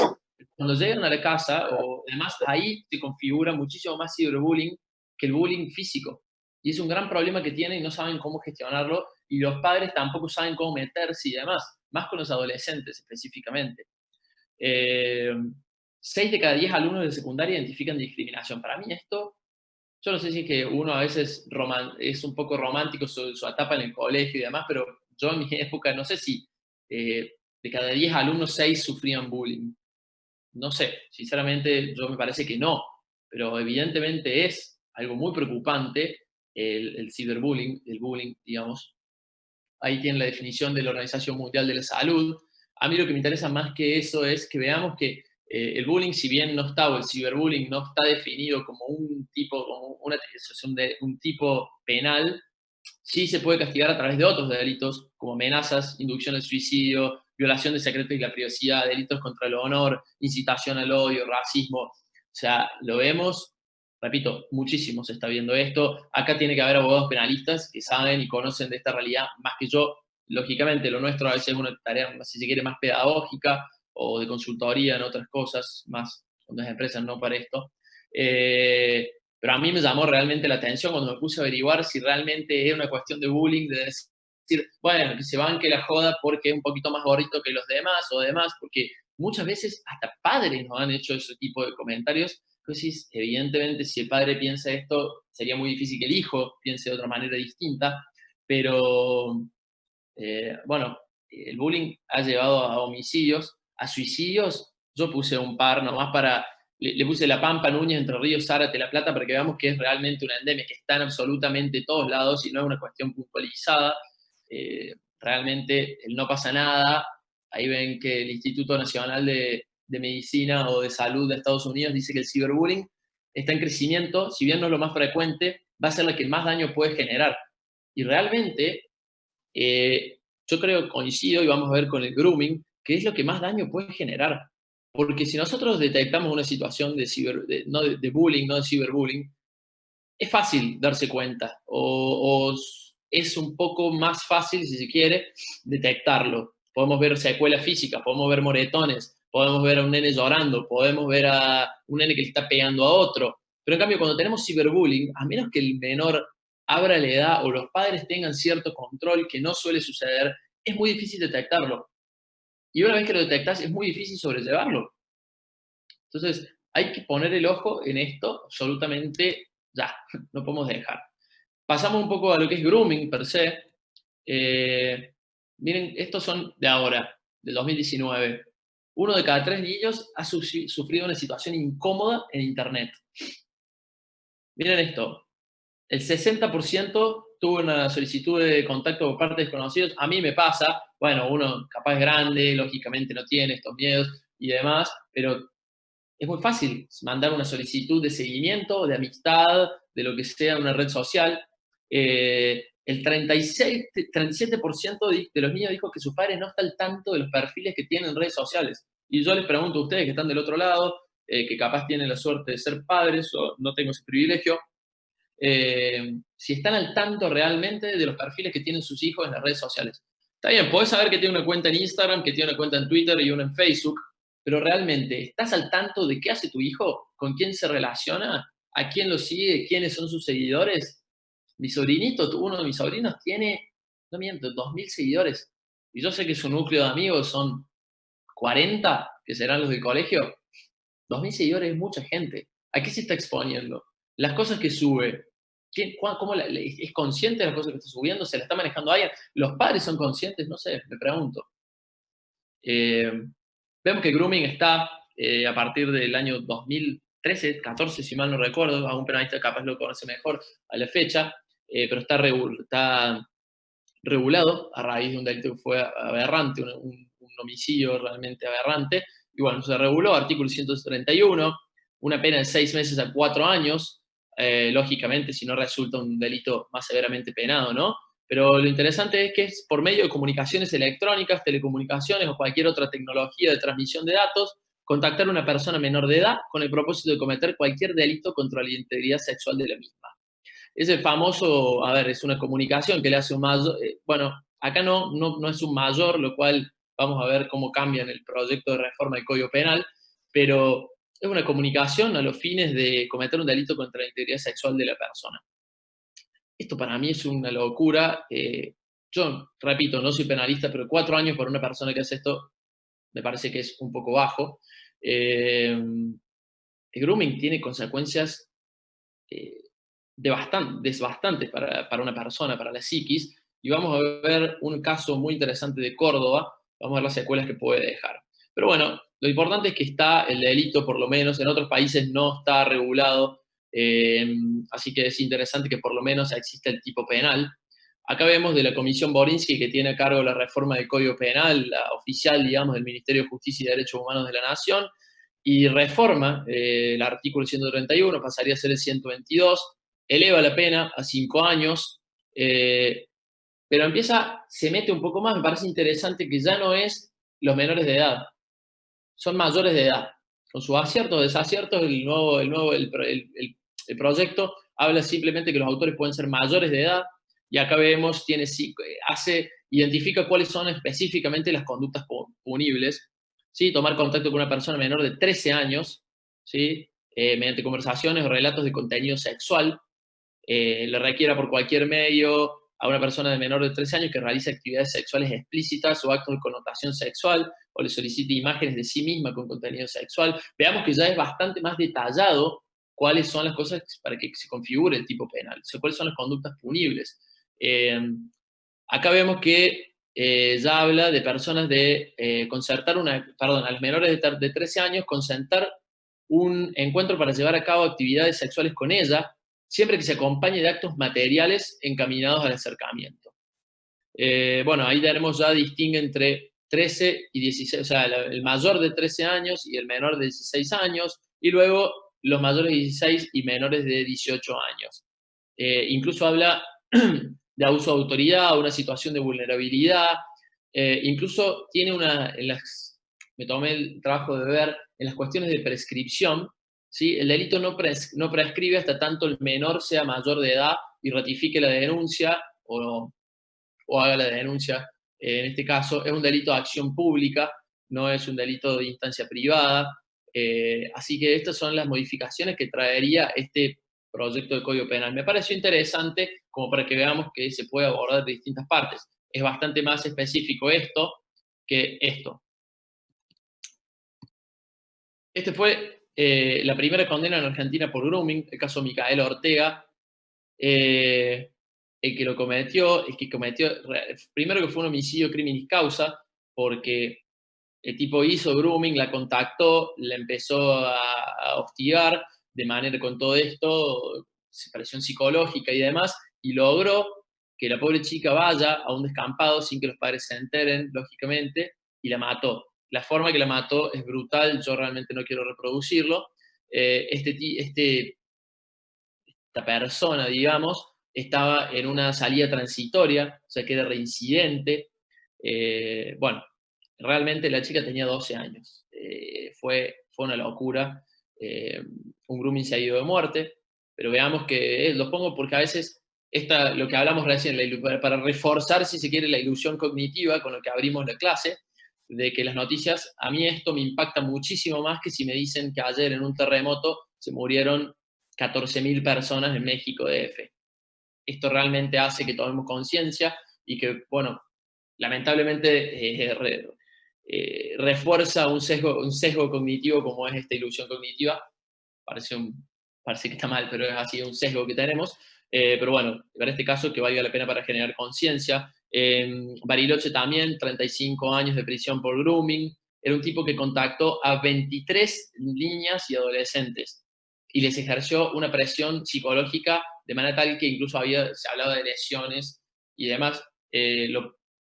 Cuando llegan a la casa, o además ahí se configura muchísimo más ciberbullying que el bullying físico. Y es un gran problema que tienen y no saben cómo gestionarlo, y los padres tampoco saben cómo meterse y demás, más con los adolescentes específicamente. 6 de cada 10 alumnos de secundaria identifican discriminación. Para mí esto, yo no sé si es que uno a veces es un poco romántico su etapa en el colegio y demás, pero yo en mi época no sé si de cada 10 alumnos 6 sufrían bullying. No sé, sinceramente yo me parece que no, pero evidentemente es algo muy preocupante el ciberbullying, el bullying, digamos. Ahí tiene la definición de la Organización Mundial de la Salud. A mí lo que me interesa más que eso es que veamos que el bullying, si bien no está, o el ciberbullying no está definido como un tipo, como un tipo penal, sí se puede castigar a través de otros delitos, como amenazas, inducción al suicidio, violación de secretos y la privacidad, delitos contra el honor, incitación al odio, racismo. O sea, lo vemos, repito, muchísimo se está viendo esto. Acá tiene que haber abogados penalistas que saben y conocen de esta realidad más que yo. Lógicamente, lo nuestro a veces es una tarea, si se quiere, más pedagógica o de consultoría en otras cosas, más con las empresas, no para esto. Pero a mí me llamó realmente la atención cuando me puse a averiguar si realmente era una cuestión de bullying, de decir, bueno, que se banque la joda porque es un poquito más gordito que los demás o demás, porque muchas veces hasta padres nos han hecho ese tipo de comentarios. Entonces, evidentemente, si el padre piensa esto, sería muy difícil que el hijo piense de otra manera distinta, pero bueno, el bullying ha llevado a homicidios, a suicidios. Yo puse un par nomás le puse La Pampa, Núñez, Entre Ríos, Zárate, La Plata, para que veamos que es realmente una endemia, que está en absolutamente todos lados y no es una cuestión puntualizada. Realmente no pasa nada. Ahí ven que el Instituto Nacional de Medicina o de Salud de Estados Unidos dice que el ciberbullying está en crecimiento, si bien no es lo más frecuente, va a ser la que más daño puede generar. Y realmente, yo creo, coincido, y vamos a ver con el grooming, que es lo que más daño puede generar. Porque si nosotros detectamos una situación de bullying, no de ciberbullying, es fácil darse cuenta, o es un poco más fácil, si se quiere, detectarlo. Podemos ver secuelas físicas, podemos ver moretones, podemos ver a un nene llorando, podemos ver a un nene que le está pegando a otro. Pero en cambio, cuando tenemos ciberbullying, a menos que el menor abra la edad o los padres tengan cierto control, que no suele suceder, es muy difícil detectarlo. Y una vez que lo detectas, es muy difícil sobrellevarlo. Entonces, hay que poner el ojo en esto absolutamente ya, no podemos dejar. Pasamos un poco a lo que es grooming per se. Miren, estos son de ahora, del 2019. 1 de cada 3 niños ha sufrido una situación incómoda en Internet. Miren esto, el 60% tuvo una solicitud de contacto por parte de desconocidos. A mí me pasa, bueno, uno capaz es grande, lógicamente no tiene estos miedos y demás, pero es muy fácil mandar una solicitud de seguimiento, de amistad, de lo que sea en una red social. El 37% de los niños dijo que sus padres no están al tanto de los perfiles que tienen en redes sociales. Y yo les pregunto a ustedes que están del otro lado, que capaz tienen la suerte de ser padres, o no tengo ese privilegio, si están al tanto realmente de los perfiles que tienen sus hijos en las redes sociales. Está bien, podés saber que tiene una cuenta en Instagram, que tiene una cuenta en Twitter y una en Facebook, pero realmente, ¿estás al tanto de qué hace tu hijo? ¿Con quién se relaciona? ¿A quién lo sigue? ¿Quiénes son sus seguidores? Mi sobrinito, uno de mis sobrinos, tiene, no miento, 2.000 seguidores. Y yo sé que su núcleo de amigos son 40, que serán los del colegio. 2.000 seguidores es mucha gente. ¿A qué se está exponiendo? Las cosas que sube, ¿cómo es consciente de las cosas que está subiendo? ¿Se la está manejando a alguien? ¿Los padres son conscientes? No sé, me pregunto. Vemos que grooming está a partir del año 2013, 14, si mal no recuerdo, a un penalista capaz lo conoce mejor a la fecha, pero está regulado a raíz de un delito que fue aberrante, un homicidio realmente aberrante, y bueno, se reguló, artículo 131, una pena de 6 meses a 4 años, lógicamente si no resulta un delito más severamente penado, ¿no? Pero lo interesante es que es por medio de comunicaciones electrónicas, telecomunicaciones o cualquier otra tecnología de transmisión de datos, contactar a una persona menor de edad con el propósito de cometer cualquier delito contra la integridad sexual de la misma. es el famoso, a ver, es una comunicación que le hace un mayor, bueno, acá no es un mayor, lo cual vamos a ver cómo cambia en el proyecto de reforma del Código Penal, pero es una comunicación a los fines de cometer un delito contra la integridad sexual de la persona. Esto para mí es una locura. Yo, repito, no soy penalista, pero 4 años por una persona que hace esto me parece que es un poco bajo. El grooming tiene consecuencias desbastantes para una persona, para la psiquis, y vamos a ver un caso muy interesante de Córdoba, vamos a ver las secuelas que puede dejar. Pero bueno, lo importante es que está el delito, por lo menos, en otros países no está regulado, así que es interesante que por lo menos exista el tipo penal. Acá vemos de la Comisión Borinsky, que tiene a cargo la reforma del Código Penal, la oficial, digamos, del Ministerio de Justicia y Derechos Humanos de la Nación, y reforma el artículo 131, pasaría a ser el 122, eleva la pena a 5 años, pero se mete un poco más, me parece interesante que ya no es los menores de edad, son mayores de edad. Con sus aciertos o desaciertos, el proyecto habla simplemente que los autores pueden ser mayores de edad, y acá vemos, identifica cuáles son específicamente las conductas punibles, ¿sí? Tomar contacto con una persona menor de 13 años, ¿sí? Mediante conversaciones o relatos de contenido sexual, le requiera por cualquier medio a una persona de menor de 13 años que realice actividades sexuales explícitas o actos de connotación sexual, o le solicite imágenes de sí misma con contenido sexual. Veamos que ya es bastante más detallado cuáles son las cosas para que se configure el tipo penal, o sea, cuáles son las conductas punibles. Acá vemos que ya habla de personas de a los menores de 13 años, concertar un encuentro para llevar a cabo actividades sexuales con ella, siempre que se acompañe de actos materiales encaminados al acercamiento. Bueno, ahí distingue entre 13 y 16, o sea, el mayor de 13 años y el menor de 16 años, y luego los mayores de 16 y menores de 18 años. Incluso habla de abuso de autoridad, una situación de vulnerabilidad, incluso tiene me tomé el trabajo de ver, en las cuestiones de prescripción, ¿sí? El delito no prescribe hasta tanto el menor sea mayor de edad y ratifique la denuncia o haga la denuncia. En este caso es un delito de acción pública, no es un delito de instancia privada, así que estas son las modificaciones que traería este proyecto de Código Penal. Me pareció interesante como para que veamos que se puede abordar de distintas partes. Es bastante más específico esto que esto. Este fue la primera condena en Argentina por grooming, el caso Micaela Ortega. El que cometió, primero que fue un homicidio criminis causa, porque el tipo hizo grooming, la contactó, la empezó a hostigar de manera con todo esto, presión psicológica y demás, y logró que la pobre chica vaya a un descampado sin que los padres se enteren, lógicamente, y la mató. La forma que la mató es brutal, yo realmente no quiero reproducirlo. Esta persona, digamos, estaba en una salida transitoria, o sea que era reincidente. Bueno, realmente la chica tenía 12 años. Fue una locura. Un grooming se ha ido de muerte, pero veamos que lo pongo porque a veces lo que hablamos recién, para reforzar, si se quiere, la ilusión cognitiva con lo que abrimos la clase, de que las noticias, a mí esto me impacta muchísimo más que si me dicen que ayer en un terremoto se murieron 14.000 personas en México DF. Esto realmente hace que tomemos conciencia y que, bueno, lamentablemente refuerza un sesgo cognitivo como es esta ilusión cognitiva. Parece que está mal, pero es así un sesgo que tenemos. Pero bueno, en este caso que valga la pena para generar conciencia. Bariloche también, 35 años de prisión por grooming. Era un tipo que contactó a 23 niñas y adolescentes y les ejerció una presión psicológica de manera tal que incluso se hablaba de lesiones y demás.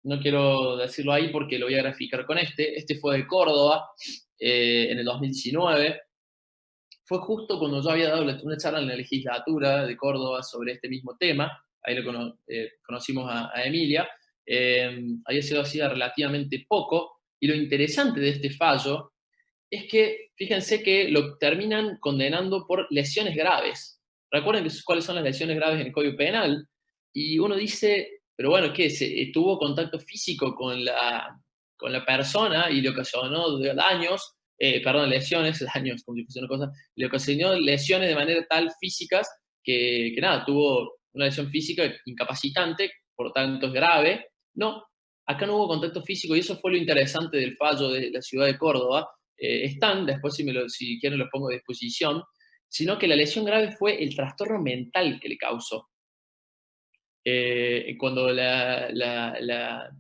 No quiero decirlo ahí porque lo voy a graficar con este fue de Córdoba en el 2019. Fue justo cuando yo había dado una charla en la legislatura de Córdoba sobre este mismo tema. Ahí conocimos a Emilia. Había sido así relativamente poco. Y lo interesante de este fallo es que, fíjense que lo terminan condenando por lesiones graves. recuerden cuáles son las lesiones graves en el Código Penal, y uno dice, pero bueno, ¿qué? Tuvo contacto físico con la persona y le ocasionó daños, lesiones, daños, como si fuese una cosa, le ocasionó lesiones de manera tal físicas que nada, tuvo una lesión física incapacitante, por tanto es grave. No, acá no hubo contacto físico y eso fue lo interesante del fallo de la ciudad de Córdoba. Están, después si quieren los pongo a disposición, sino que la lesión grave fue el trastorno mental que le causó. Cuando la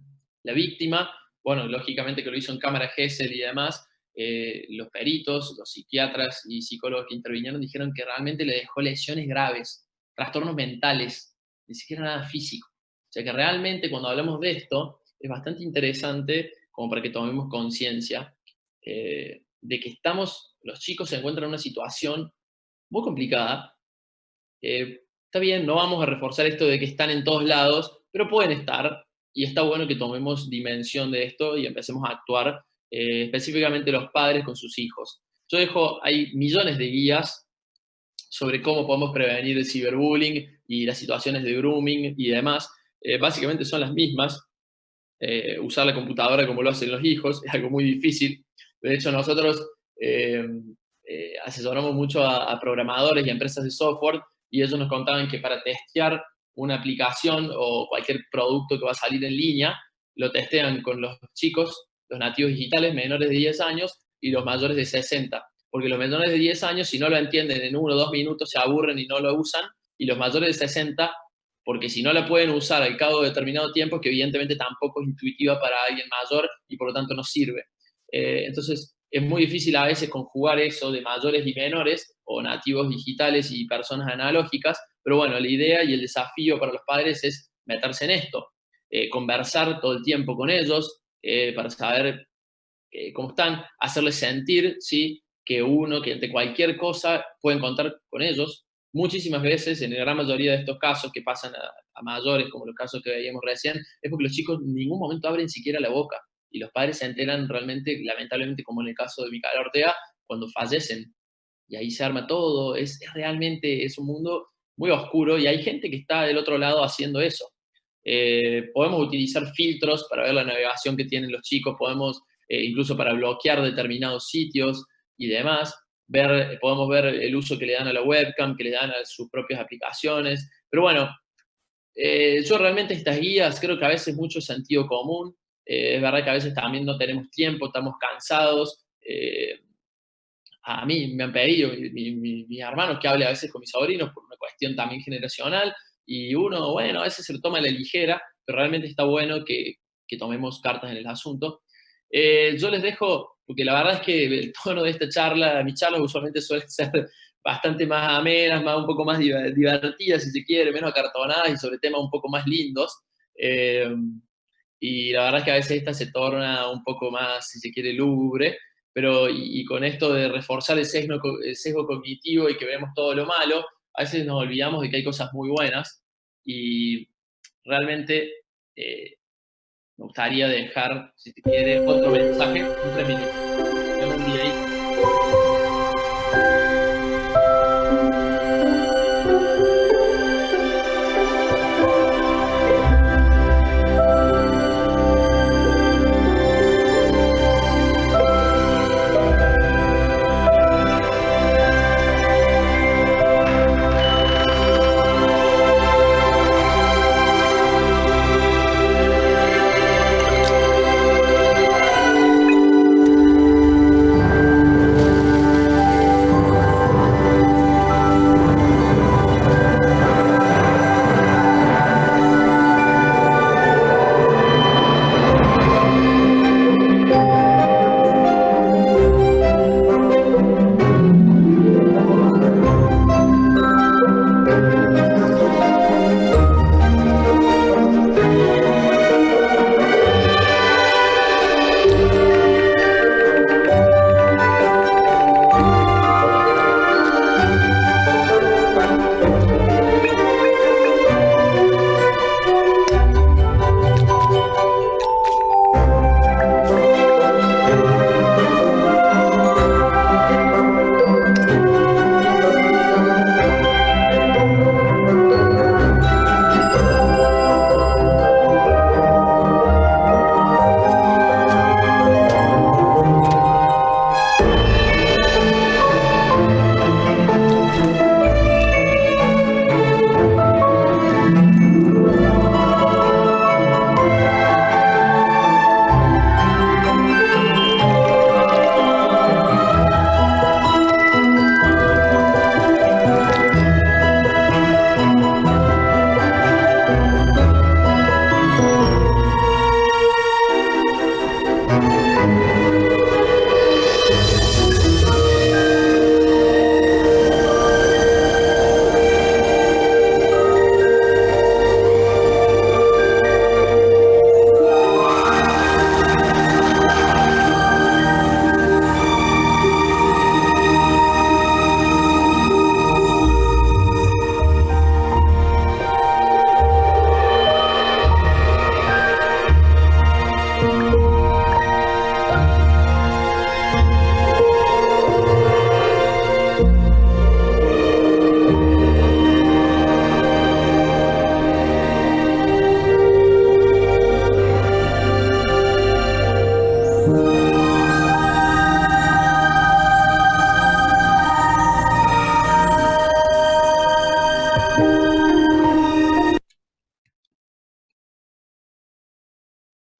víctima, bueno, lógicamente que lo hizo en cámara Gesell y demás, los peritos, los psiquiatras y psicólogos que intervinieron dijeron que realmente le dejó lesiones graves, trastornos mentales, ni siquiera nada físico. O sea que realmente cuando hablamos de esto es bastante interesante como para que tomemos conciencia de que los chicos se encuentran en una situación muy complicada. Está bien, no vamos a reforzar esto de que están en todos lados, pero pueden estar, y está bueno que tomemos dimensión de esto y empecemos a actuar, específicamente los padres con sus hijos. Hay millones de guías sobre cómo podemos prevenir el ciberbullying y las situaciones de grooming y demás. Básicamente son las mismas. Usar la computadora como lo hacen los hijos es algo muy difícil. De hecho, nosotros asesoramos mucho a programadores y a empresas de software, y ellos nos contaban que para testear una aplicación o cualquier producto que va a salir en línea, lo testean con los chicos, los nativos digitales menores de 10 años y los mayores de 60. Porque los menores de 10 años, si no lo entienden en 1 o 2 minutos, se aburren y no lo usan, y los mayores de 60, porque si no la pueden usar al cabo de determinado tiempo, que evidentemente tampoco es intuitiva para alguien mayor y por lo tanto no sirve. Entonces, es muy difícil a veces conjugar eso de mayores y menores, o nativos digitales y personas analógicas, pero bueno, la idea y el desafío para los padres es meterse en esto, conversar todo el tiempo con ellos, para saber cómo están, hacerles sentir, ¿sí?, que ante cualquier cosa pueden contar con ellos. Muchísimas veces, en la gran mayoría de estos casos que pasan a mayores, como los casos que veíamos recién, es porque los chicos en ningún momento abren siquiera la boca, y los padres se enteran realmente, lamentablemente, como en el caso de Micaela Ortega, cuando fallecen, y ahí se arma todo. Realmente es un mundo muy oscuro, y hay gente que está del otro lado haciendo eso. Podemos utilizar filtros para ver la navegación que tienen los chicos, podemos incluso para bloquear determinados sitios y demás, podemos ver el uso que le dan a la webcam, que le dan a sus propias aplicaciones, pero bueno, yo realmente estas guías creo que a veces mucho sentido común. Es verdad que a veces también no tenemos tiempo, estamos cansados. A mí me han pedido mis hermanos que hable a veces con mis sobrinos por una cuestión también generacional, y uno, bueno, a veces se lo toma a la ligera, pero realmente está bueno que tomemos cartas en el asunto. Yo les dejo, porque la verdad es que el tono de esta charla, mis charlas usualmente suelen ser bastante más amenas, un poco más divertidas, si se quiere, menos acartonadas y sobre temas un poco más lindos. Y la verdad es que a veces esta se torna un poco más, si se quiere, lúgubre, pero y con esto de reforzar el sesgo cognitivo y que vemos todo lo malo, a veces nos olvidamos de que hay cosas muy buenas, y realmente me gustaría dejar, si se quiere, otro mensaje, un 3 minutos. Tengo un día ahí.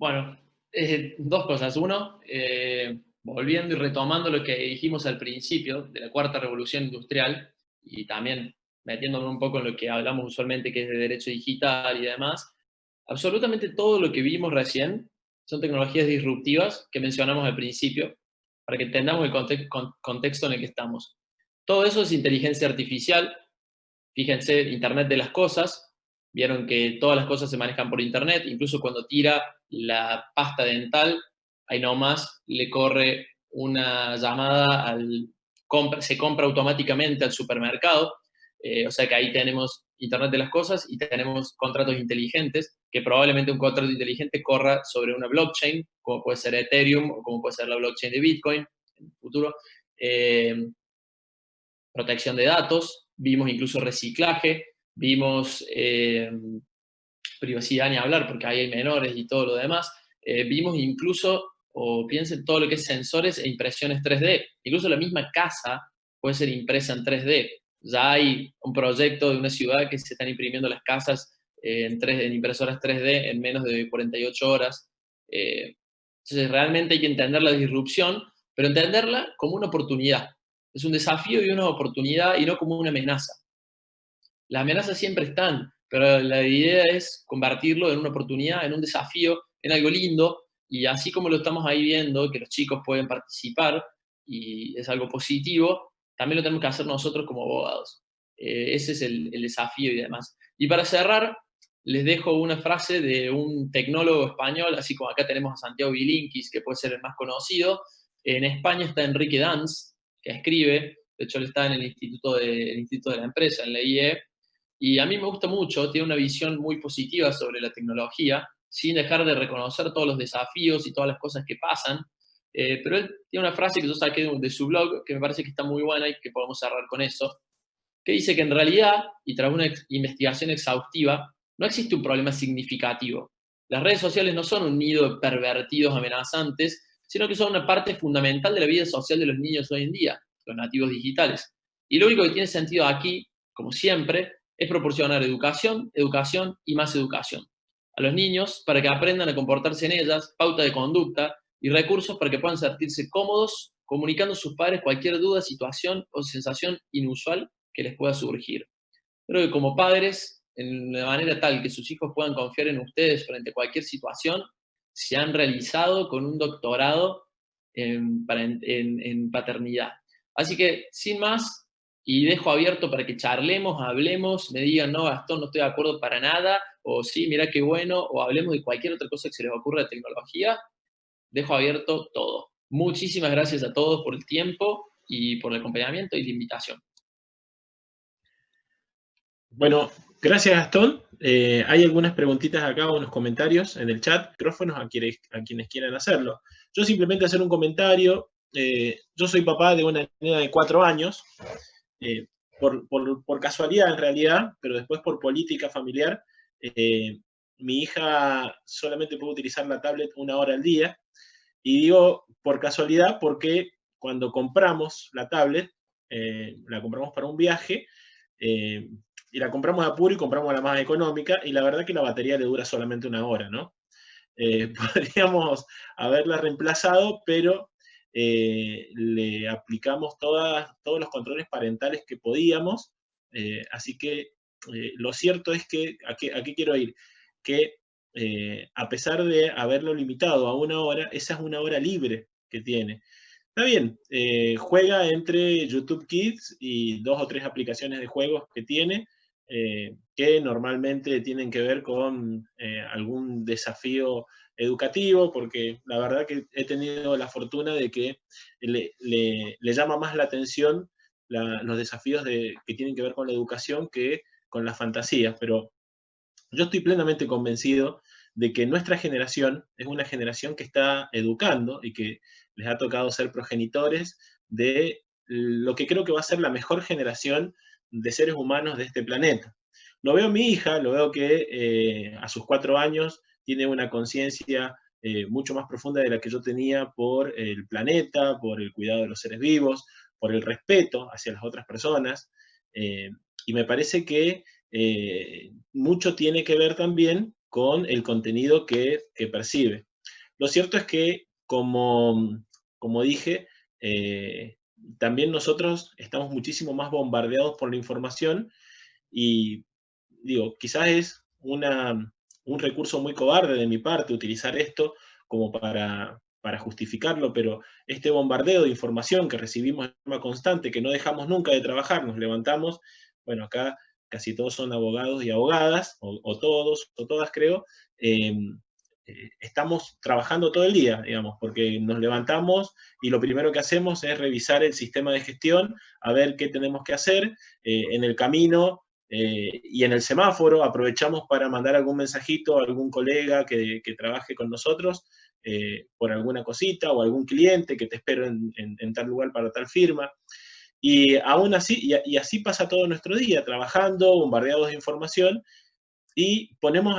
Bueno, dos cosas. Uno, volviendo y retomando lo que dijimos al principio de la cuarta revolución industrial, y también metiéndome un poco en lo que hablamos usualmente, que es de derecho digital y demás, absolutamente todo lo que vimos recién son tecnologías disruptivas que mencionamos al principio, para que entendamos el contexto en el que estamos. Todo eso es inteligencia artificial. Fíjense, Internet de las cosas, vieron que todas las cosas se manejan por Internet, incluso cuando tira la pasta dental, ahí nomás le corre una llamada se compra automáticamente al supermercado, o sea que ahí tenemos Internet de las cosas y tenemos contratos inteligentes, que probablemente un contrato inteligente corra sobre una blockchain, como puede ser Ethereum o como puede ser la blockchain de Bitcoin en el futuro. Protección de datos, vimos incluso reciclaje, vimos privacidad ni hablar, porque ahí hay menores y todo lo demás, vimos incluso, o piensen todo lo que es sensores e impresiones 3D, incluso la misma casa puede ser impresa en 3D. Ya hay un proyecto de una ciudad que se están imprimiendo las casas en impresoras 3D en menos de 48 horas. Entonces realmente hay que entender la disrupción, pero entenderla como una oportunidad. Es un desafío y una oportunidad y no como una amenaza. Las amenazas siempre están, pero la idea es convertirlo en una oportunidad, en un desafío, en algo lindo, y así como lo estamos ahí viendo, que los chicos pueden participar y es algo positivo, también lo tenemos que hacer nosotros como abogados. Ese es el desafío y demás. Y para cerrar, les dejo una frase de un tecnólogo español, así como acá tenemos a Santiago Bilinkis, que puede ser el más conocido. En España está Enrique Danz, que escribe, de hecho él está en el Instituto de la Empresa, en la IE, y a mí me gusta mucho, tiene una visión muy positiva sobre la tecnología, sin dejar de reconocer todos los desafíos y todas las cosas que pasan, pero él tiene una frase que yo saqué de su blog, que me parece que está muy buena y que podemos cerrar con eso, que dice que en realidad, y tras una investigación exhaustiva, no existe un problema significativo. Las redes sociales no son un nido de pervertidos amenazantes, sino que son una parte fundamental de la vida social de los niños hoy en día, los nativos digitales. Y lo único que tiene sentido aquí, como siempre, es proporcionar educación, educación y más educación a los niños para que aprendan a comportarse en ellas, pauta de conducta y recursos para que puedan sentirse cómodos comunicando a sus padres cualquier duda, situación o sensación inusual que les pueda surgir. Creo que como padres, en la manera tal que sus hijos puedan confiar en ustedes frente a cualquier situación, se han realizado con un doctorado en paternidad. Así que, sin más, y dejo abierto para que charlemos, hablemos, me digan, no, Gastón, no estoy de acuerdo para nada, o sí, mira qué bueno, o hablemos de cualquier otra cosa que se les ocurra de tecnología, dejo abierto todo. Muchísimas gracias a todos por el tiempo y por el acompañamiento y la invitación. Bueno, gracias Gastón. Hay algunas preguntitas acá, unos comentarios en el chat, micrófonos a quienes quieran hacerlo. Yo simplemente hacer un comentario. Yo soy papá de una niña de 4 años, por casualidad en realidad, pero después por política familiar, mi hija solamente puede utilizar la tablet 1 hora al día, y digo por casualidad porque cuando compramos la tablet, la compramos para un viaje, y la compramos de apuro y compramos la más económica, y la verdad que la batería le dura solamente 1 hora, ¿no? Podríamos haberla reemplazado, pero le aplicamos todos los controles parentales que podíamos, así que lo cierto es que, ¿a qué quiero ir? Que a pesar de haberlo limitado a 1 hora, esa es 1 hora libre que tiene. Está bien, juega entre YouTube Kids y 2 o 3 aplicaciones de juegos que tiene, que normalmente tienen que ver con algún desafío educativo, porque la verdad que he tenido la fortuna de que le llama más la atención los desafíos que tienen que ver con la educación que con las fantasías, pero yo estoy plenamente convencido de que nuestra generación es una generación que está educando y que les ha tocado ser progenitores de lo que creo que va a ser la mejor generación de seres humanos de este planeta. Lo veo en mi hija, lo veo que a sus 4 años tiene una conciencia mucho más profunda de la que yo tenía por el planeta, por el cuidado de los seres vivos, por el respeto hacia las otras personas. Y me parece que mucho tiene que ver también con el contenido que percibe. Lo cierto es que, como dije, también nosotros estamos muchísimo más bombardeados por la información y, digo, quizás es un recurso muy cobarde de mi parte utilizar esto como para justificarlo, pero este bombardeo de información que recibimos de forma constante, que no dejamos nunca de trabajar, nos levantamos, bueno, acá casi todos son abogados y abogadas, o todos, o todas creo, estamos trabajando todo el día, digamos, porque nos levantamos y lo primero que hacemos es revisar el sistema de gestión, a ver qué tenemos que hacer, en el camino y en el semáforo aprovechamos para mandar algún mensajito a algún colega que trabaje con nosotros por alguna cosita, o algún cliente que te espero en tal lugar para tal firma. Y aún así, y así pasa todo nuestro día, trabajando, bombardeados de información, y ponemos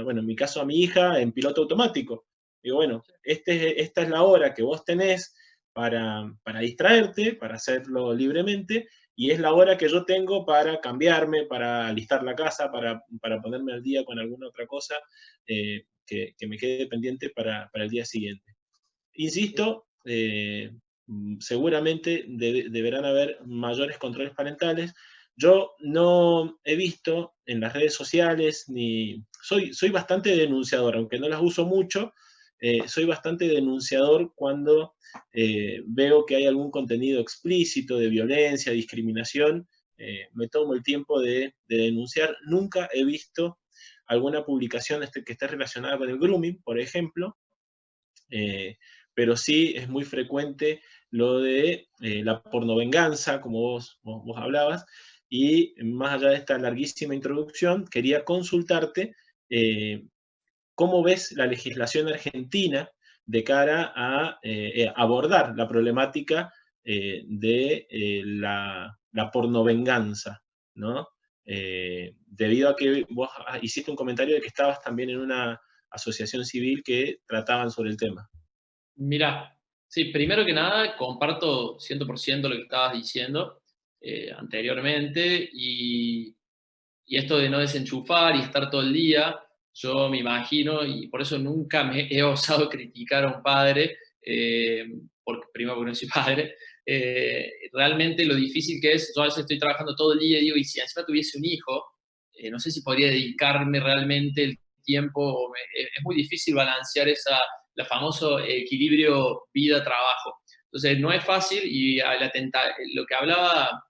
bueno, en mi caso a mi hija, en piloto automático. Digo, bueno, esta es la hora que vos tenés para distraerte, para hacerlo libremente, y es la hora que yo tengo para cambiarme, para alistar la casa, para ponerme al día con alguna otra cosa que me quede pendiente para el día siguiente. Insisto, seguramente deberán haber mayores controles parentales. Yo no he visto en las redes sociales, soy bastante denunciador, aunque no las uso mucho, soy bastante denunciador cuando veo que hay algún contenido explícito de violencia, discriminación, me tomo el tiempo de denunciar. Nunca he visto alguna publicación que esté relacionada con el grooming, por ejemplo, pero sí es muy frecuente lo de la pornovenganza, como vos hablabas, y más allá de esta larguísima introducción, quería consultarte cómo ves la legislación argentina de cara a abordar la problemática de la pornovenganza, ¿no? Debido a que vos hiciste un comentario de que estabas también en una asociación civil que trataban sobre el tema. Mirá, sí, primero que nada, comparto 100% lo que estabas diciendo anteriormente, y esto de no desenchufar y estar todo el día, yo me imagino, y por eso nunca me he osado criticar a un padre, primero porque no soy padre, realmente lo difícil que es. Yo a veces estoy trabajando todo el día y digo, y si encima tuviese un hijo, no sé si podría dedicarme realmente el tiempo, es muy difícil balancear la famoso equilibrio vida-trabajo. Entonces no es fácil, y lo que hablaba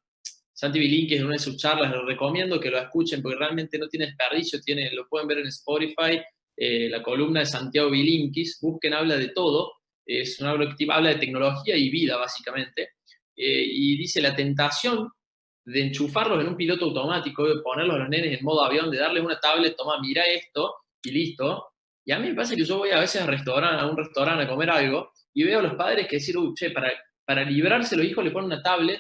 Santi Bilinkis en una de sus charlas, lo recomiendo que lo escuchen porque realmente no tiene desperdicio, lo pueden ver en Spotify, la columna de Santiago Bilinkis, busquen, habla de todo, es una habla de tecnología y vida básicamente, y dice la tentación de enchufarlos en un piloto automático, de ponerlos a los nenes en modo avión, de darles una tablet, toma, mira esto, y listo. Y a mí me pasa que yo voy a veces a un restaurante a comer algo, y veo a los padres que decir, che, para librarse los hijos le ponen una tablet,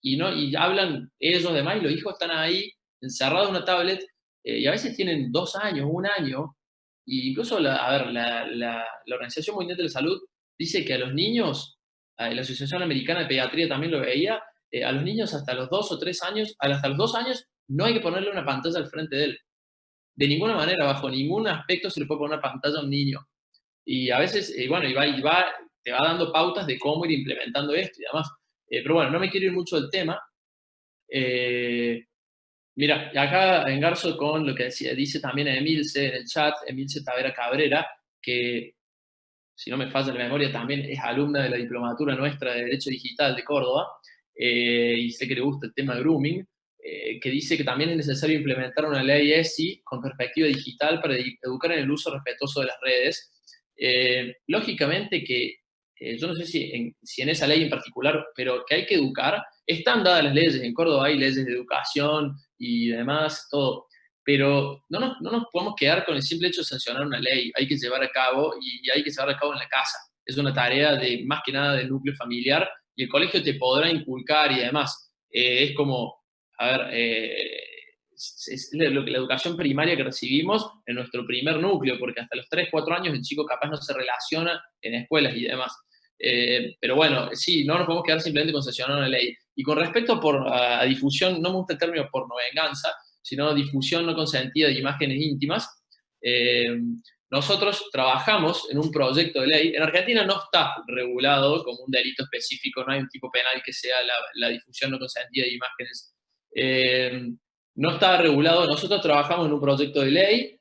y hablan ellos demás, y los hijos están ahí encerrados en una tablet, y a veces tienen 2 años, 1 año, y incluso, la Organización Mundial de la Salud dice que a los niños, la Asociación Americana de Pediatría también lo veía, a los niños hasta los 2 o 3 años, hasta los 2 años no hay que ponerle una pantalla al frente de él. De ninguna manera, bajo ningún aspecto se le puede poner una pantalla a un niño. Y a veces, bueno, te va dando pautas de cómo ir implementando esto y demás. Pero bueno, no me quiero ir mucho del tema. Mira, y acá engarzo con lo que dice también Emilce en el chat, Emilce Tavera Cabrera, que si no me falla la memoria, también es alumna de la diplomatura nuestra de Derecho Digital de Córdoba, y sé que le gusta el tema de grooming, que dice que también es necesario implementar una ley ESI con perspectiva digital para educar en el uso respetuoso de las redes. Lógicamente que, yo no sé si en esa ley en particular, pero que hay que educar, están dadas las leyes, en Córdoba hay leyes de educación y demás, todo, pero no nos podemos quedar con el simple hecho de sancionar una ley, hay que llevar a cabo y hay que llevarla a cabo en la casa. Es una tarea de más que nada del núcleo familiar y el colegio te podrá inculcar y demás. Es como, a ver, es la educación primaria que recibimos en nuestro primer núcleo, porque hasta los 3, 4 años el chico capaz no se relaciona en escuelas y demás. Pero bueno, sí, no nos podemos quedar simplemente con sancionar una ley. Y con respecto a difusión, no me gusta el término pornovenganza, sino difusión no consentida de imágenes íntimas. Nosotros trabajamos en un proyecto de ley. En Argentina no está regulado como un delito específico, no hay un tipo penal que sea la difusión no consentida de imágenes. No está regulado. Nosotros trabajamos en un proyecto de ley.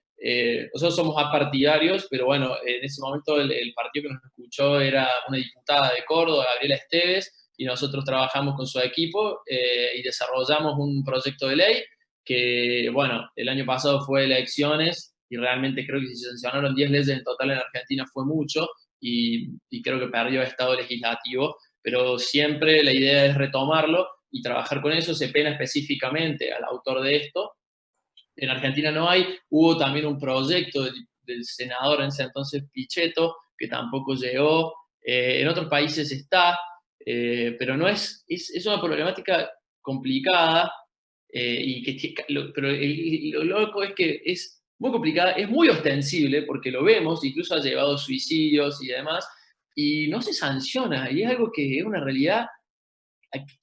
Nosotros somos apartidarios, pero bueno, en ese momento el partido que nos escuchó era una diputada de Córdoba, Gabriela Esteves, y nosotros trabajamos con su equipo y desarrollamos un proyecto de ley que, bueno, el año pasado fue elecciones y realmente creo que si se sancionaron 10 leyes en total en Argentina fue mucho y creo que perdió estado legislativo, pero siempre la idea es retomarlo y trabajar con eso. Se pena específicamente al autor de esto. En Argentina no hay. Hubo también un proyecto del senador en ese entonces Pichetto que tampoco llegó. En otros países está, pero no es una problemática complicada pero lo loco es que es muy complicada, es muy ostensible porque lo vemos, incluso ha llevado suicidios y demás, y no se sanciona, y es algo que es una realidad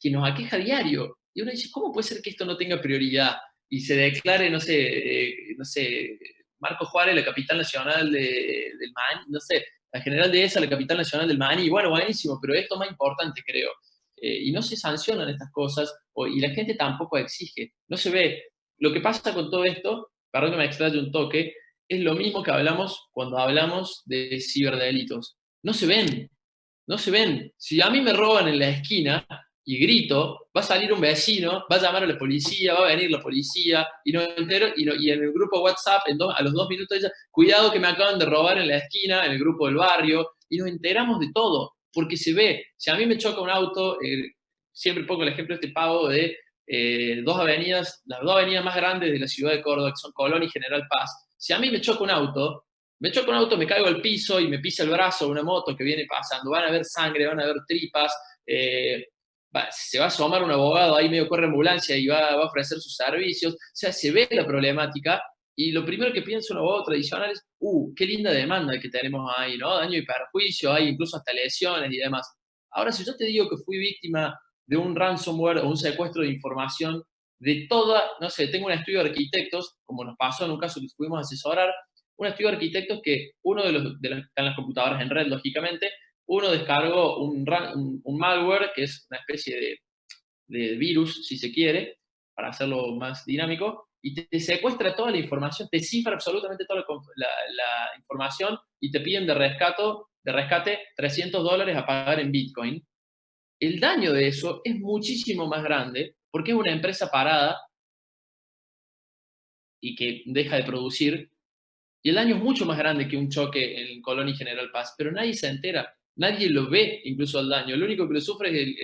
que nos aqueja a diario. Y uno dice, ¿cómo puede ser que esto no tenga prioridad? Y se declare, no sé, Marco Juárez, la capital nacional del Maní, no sé, la general de esa, la capital nacional del Maní, y bueno, buenísimo, pero esto es más importante, creo. Y no se sancionan estas cosas, y la gente tampoco exige. No se ve. Lo que pasa con todo esto, perdón que me explaye un toque, es lo mismo que hablamos cuando hablamos de ciberdelitos. No se ven, no se ven. Si a mí me roban en la esquina y grito, va a salir un vecino, va a llamar a la policía, va a venir la policía, y no entero, y en el grupo WhatsApp, a los 2 minutos, ella, cuidado que me acaban de robar en la esquina, en el grupo del barrio, y nos enteramos de todo, porque se ve. Si a mí me choca un auto, siempre pongo el ejemplo de este pavo de dos avenidas, las 2 avenidas más grandes de la ciudad de Córdoba, que son Colón y General Paz. Si a mí me choca un auto, me caigo al piso y me pisa el brazo una moto que viene pasando. Van a ver sangre, van a ver tripas. Se va a asomar un abogado, ahí medio corre ambulancia y va a ofrecer sus servicios. O sea, se ve la problemática y lo primero que piensa un abogado tradicional es, qué linda demanda que tenemos ahí, ¿no? Daño y perjuicio, hay incluso hasta lesiones y demás. Ahora, si yo te digo que fui víctima de un ransomware o un secuestro de información de toda, no sé, tengo un estudio de arquitectos, como nos pasó en un caso que pudimos asesorar, un estudio de arquitectos que uno de los que están en las computadoras en red, lógicamente, uno descargó un malware, que es una especie de virus, si se quiere, para hacerlo más dinámico, y te secuestra toda la información, te cifra absolutamente toda la información y te piden de rescate $300 a pagar en Bitcoin. El daño de eso es muchísimo más grande porque es una empresa parada y que deja de producir. Y el daño es mucho más grande que un choque en Colón y General Paz, pero nadie se entera, nadie lo ve incluso el daño. Lo único que lo sufre es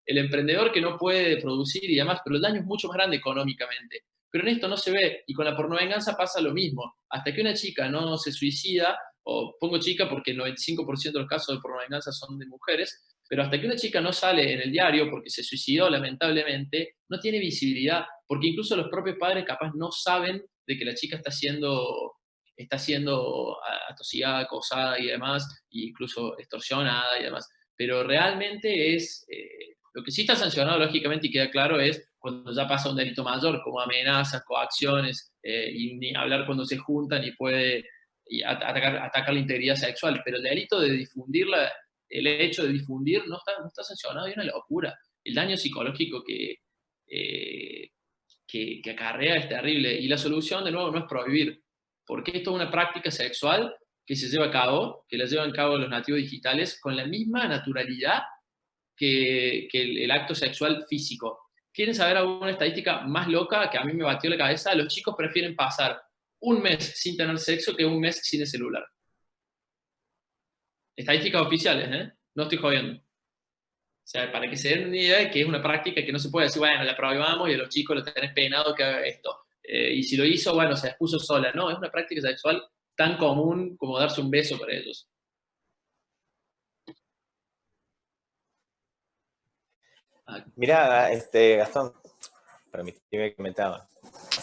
el emprendedor que no puede producir y demás, pero el daño es mucho más grande económicamente. Pero en esto no se ve, y con la pornovenganza pasa lo mismo. Hasta que una chica no se suicida, o pongo chica porque el 95% de los casos de pornovenganza son de mujeres, pero hasta que una chica no sale en el diario porque se suicidó lamentablemente, no tiene visibilidad, porque incluso los propios padres capaz no saben de que la chica está siendo atosigada, acosada y demás, e incluso extorsionada y demás. Pero realmente lo que sí está sancionado, lógicamente, y queda claro, es cuando ya pasa un delito mayor, como amenazas, coacciones, y ni hablar cuando se juntan y puede atacar la integridad sexual. Pero el delito de difundirla, el hecho de difundir, no está sancionado, y es una locura. El daño psicológico que acarrea es terrible. Y la solución, de nuevo, no es prohibir, porque esto es una práctica sexual que se lleva a cabo, que la llevan a cabo los nativos digitales con la misma naturalidad que el acto sexual físico. ¿Quieren saber alguna estadística más loca que a mí me batió la cabeza? Los chicos prefieren pasar un mes sin tener sexo que un mes sin el celular. Estadísticas oficiales, ¿eh? No estoy jodiendo. O sea, para que se den una idea de que es una práctica que no se puede decir, bueno, la probamos y a los chicos lo tenés penado que haga esto. Y si lo hizo, bueno, se expuso sola. No, es una práctica sexual tan común como darse un beso para ellos. Mirá, Gastón, permíteme que comentaba.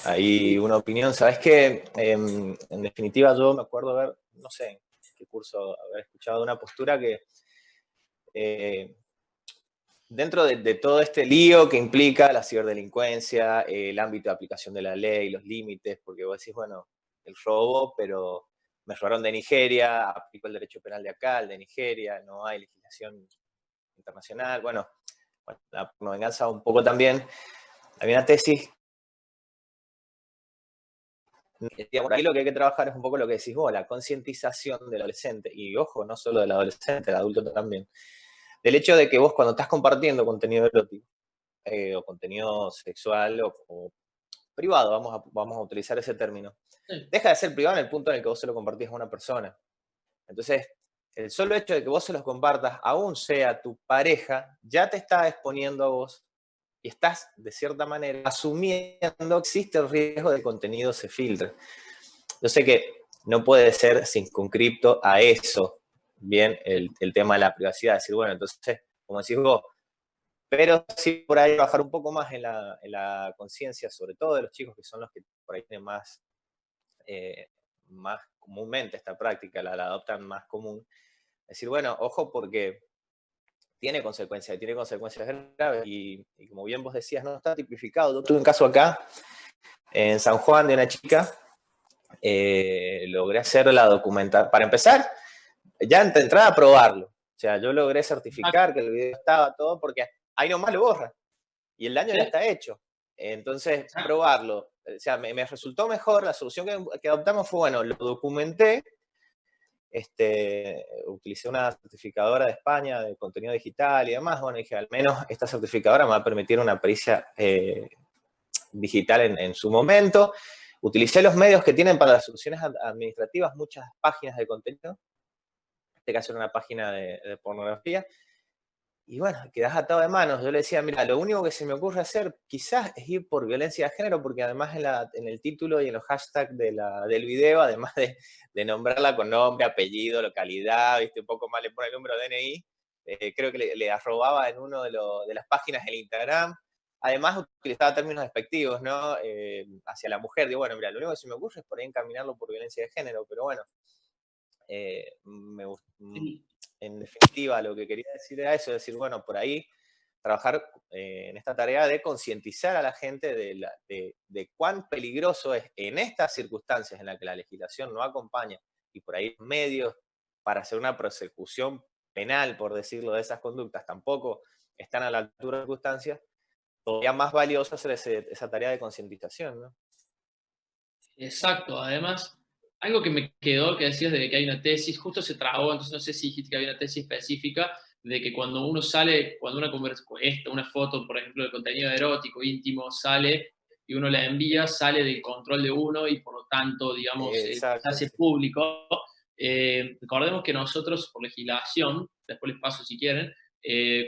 Ahí una opinión, ¿sabes qué? En definitiva, yo me acuerdo haber, no sé, en qué curso haber escuchado una postura que dentro de todo este lío que implica la ciberdelincuencia, el ámbito de aplicación de la ley, los límites, porque vos decís, bueno, el robo, pero me robaron de Nigeria, aplico el derecho penal de acá, el de Nigeria, no hay legislación internacional, bueno, la venganza un poco también. Había una tesis, por ahí lo que hay que trabajar es un poco lo que decís vos, la concientización del adolescente, y ojo, no solo del adolescente, del adulto también, del hecho de que vos cuando estás compartiendo contenido erótico, o contenido sexual, o privado, vamos a utilizar ese término, deja de ser privado en el punto en el que vos se lo compartís a una persona. Entonces, el solo hecho de que vos se los compartas, aún sea tu pareja, ya te está exponiendo a vos y estás, de cierta manera, asumiendo que existe el riesgo de que el contenido se filtre. Yo sé que no puede ser circunscripto a eso, bien, el tema de la privacidad, decir, bueno, entonces, como decís vos, pero sí por ahí bajar un poco más en la conciencia, sobre todo de los chicos que son los que por ahí tienen más comúnmente esta práctica, la adoptan más común. Decir, bueno, ojo porque tiene consecuencias graves y como bien vos decías, no está tipificado. Yo tuve un caso acá, en San Juan, de una chica, logré hacer la documentación. Para empezar, ya de entrada probarlo. O sea, yo logré certificar que el video estaba todo porque ahí nomás lo borra y el daño ya está hecho. Entonces, probarlo. O sea, me resultó mejor, la solución que adoptamos fue, bueno, lo documenté, utilicé una certificadora de España de contenido digital y demás. Bueno, dije, al menos esta certificadora me va a permitir una pericia digital en su momento. Utilicé los medios que tienen para las soluciones administrativas, muchas páginas de contenido. En este caso era una página de pornografía. Y bueno, quedás atado de manos. Yo le decía, mira, lo único que se me ocurre hacer quizás es ir por violencia de género, porque además en el título y en los hashtags del video, además de nombrarla con nombre, apellido, localidad, ¿viste? Un poco más le pone el número de DNI, creo que le arrobaba en uno de las páginas del Instagram. Además utilizaba términos despectivos, ¿no? Hacia la mujer. Digo, bueno, mira, lo único que se me ocurre es por ahí encaminarlo por violencia de género, pero bueno, en definitiva, lo que quería decir era eso, decir, bueno, por ahí trabajar en esta tarea de concientizar a la gente de cuán peligroso es en estas circunstancias en las que la legislación no acompaña y por ahí medios para hacer una persecución penal, por decirlo, de esas conductas tampoco están a la altura de las circunstancias, todavía más valioso hacer esa tarea de concientización, ¿no? Exacto, además, algo que me quedó, que decías de que hay una tesis, justo se trabó, entonces no sé si dijiste que había una tesis específica, de que cuando uno sale, cuando una foto, por ejemplo, de contenido erótico, íntimo, sale y uno la envía, sale del control de uno y por lo tanto, digamos, se hace público. Recordemos que nosotros, por legislación, después les paso si quieren,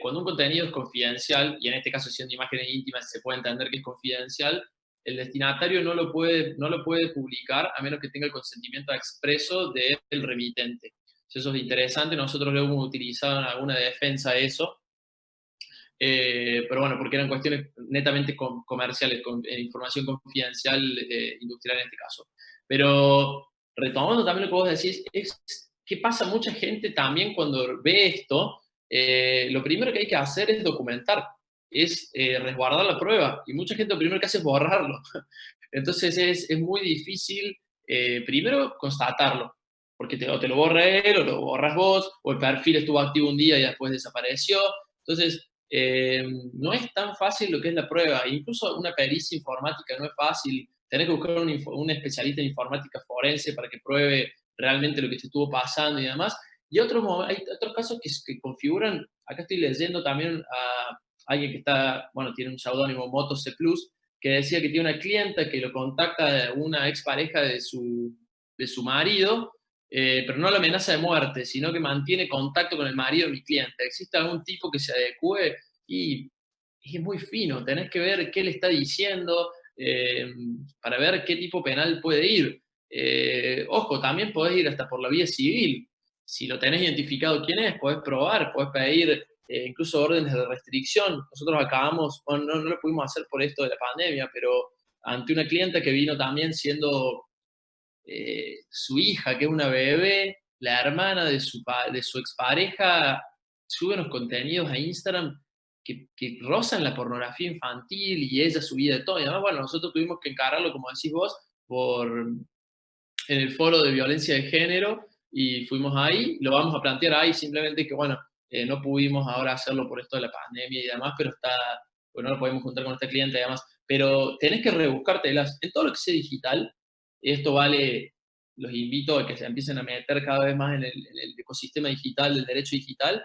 cuando un contenido es confidencial, y en este caso siendo imágenes íntimas se puede entender que es confidencial, el destinatario no lo puede publicar a menos que tenga el consentimiento expreso del remitente. Eso es interesante, nosotros lo hemos utilizado en alguna defensa de eso, pero bueno, porque eran cuestiones netamente comerciales, con información confidencial industrial en este caso. Pero retomando también lo que vos decís, es que pasa mucha gente también cuando ve esto, lo primero que hay que hacer es documentar, es resguardar la prueba, y mucha gente lo primero que hace es borrarlo. Entonces es muy difícil, primero, constatarlo, porque te lo borra él, o lo borras vos, o el perfil estuvo activo un día y después desapareció. Entonces, no es tan fácil lo que es la prueba. Incluso una pericia informática no es fácil. Tenés que buscar un especialista en informática forense para que pruebe realmente lo que te estuvo pasando y demás. Y hay otros casos que configuran, acá estoy leyendo también a alguien que está, bueno, tiene un seudónimo Moto C+, que decía que tiene una clienta que lo contacta una expareja de su marido, pero no la amenaza de muerte, sino que mantiene contacto con el marido de mi cliente. ¿Existe algún tipo que se adecue? Y es muy fino, tenés que ver qué le está diciendo para ver qué tipo penal puede ir. Ojo, también podés ir hasta por la vía civil. Si lo tenés identificado quién es, podés probar, podés pedir incluso órdenes de restricción. Nosotros acabamos, bueno, no lo pudimos hacer por esto de la pandemia, pero ante una clienta que vino también siendo su hija, que es una bebé, la hermana de su expareja, sube unos contenidos a Instagram que rozan la pornografía infantil y ella subía de todo. Y además, bueno, nosotros tuvimos que encararlo, como decís vos, en el foro de violencia de género y fuimos ahí, lo vamos a plantear ahí, simplemente que, bueno, no pudimos ahora hacerlo por esto de la pandemia y demás, pero bueno, no lo podemos juntar con esta cliente y demás, pero tenés que rebuscártelas. En todo lo que sea digital, esto vale, los invito a que se empiecen a meter cada vez más en el ecosistema digital, del derecho digital,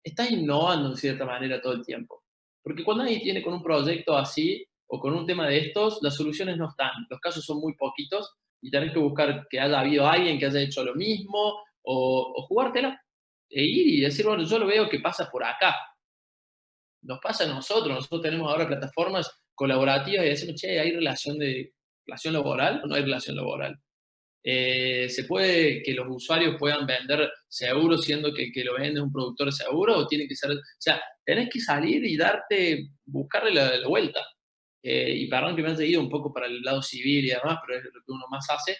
estás innovando de cierta manera todo el tiempo. Porque cuando alguien tiene con un proyecto así o con un tema de estos, las soluciones no están, los casos son muy poquitos y tenés que buscar que haya habido alguien que haya hecho lo mismo o jugártela e ir y decir, bueno, yo lo veo que pasa por acá. Nos pasa a nosotros tenemos ahora plataformas colaborativas y decimos, che, ¿hay relación laboral o no hay relación laboral? ¿Se puede que los usuarios puedan vender seguros siendo que lo vende un productor de seguro o tiene que ser, o sea, tenés que salir y buscarle la vuelta. Y perdón que me haya ido un poco para el lado civil y demás, pero es lo que uno más hace.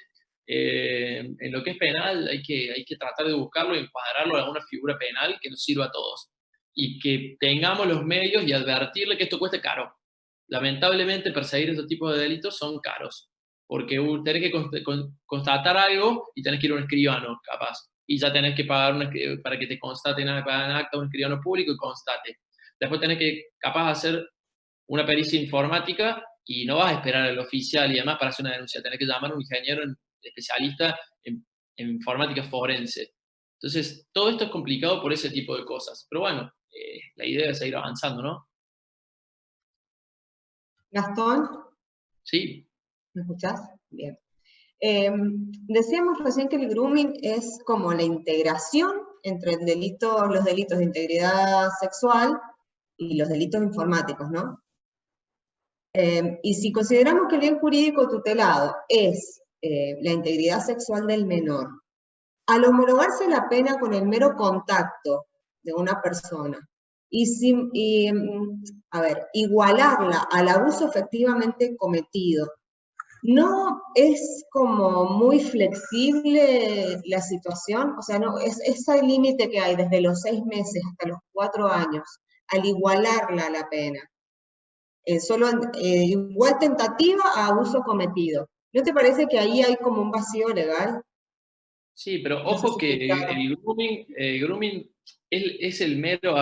En lo que es penal hay que tratar de buscarlo y encuadrarlo en alguna figura penal que nos sirva a todos. Y que tengamos los medios y advertirle que esto cueste caro. Lamentablemente perseguir este tipo de delitos son caros porque tenés que constatar algo y tenés que ir a un escribano, capaz. Y ya tenés que pagar para que te constaten en acta un escribano público y constate. Después tenés que, capaz, hacer una pericia informática y no vas a esperar al oficial y demás para hacer una denuncia. Tenés que llamar a un ingeniero especialista en informática forense. Entonces, todo esto es complicado por ese tipo de cosas. Pero bueno, la idea es seguir avanzando, ¿no? Gastón, Sí. ¿me escuchás? Bien. Decíamos recién que el grooming es como la integración entre los delitos de integridad sexual y los delitos informáticos, ¿no? Y si consideramos que el bien jurídico tutelado es la integridad sexual del menor, al homologarse la pena con el mero contacto de una persona igualarla al abuso efectivamente cometido, ¿no es como muy flexible la situación? O sea, no, es ese límite que hay desde los 6 meses hasta los 4 años, al igualarla la pena. Igual tentativa a abuso cometido. ¿No te parece que ahí hay como un vacío legal? Sí, pero ojo que el grooming es el mero,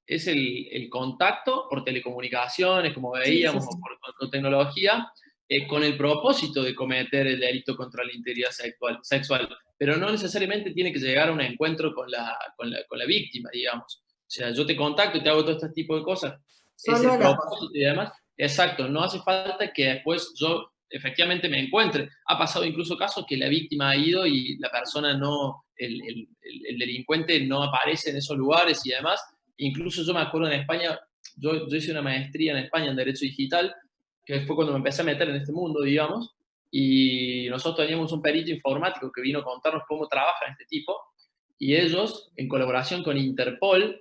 es el contacto por telecomunicaciones, como veíamos, o por tecnología, con el propósito de cometer el delito contra la integridad sexual, pero no necesariamente tiene que llegar a un encuentro con la víctima, digamos. O sea, yo te contacto y te hago todo este tipo de cosas. Es el propósito y demás. Exacto, no hace falta que después yo efectivamente me encuentre. Ha pasado incluso casos que la víctima ha ido y la persona el delincuente no aparece en esos lugares y demás. Incluso yo me acuerdo en España, yo hice una maestría en España en Derecho Digital, que fue cuando me empecé a meter en este mundo, digamos, y nosotros teníamos un perito informático que vino a contarnos cómo trabaja este tipo, y ellos, en colaboración con Interpol,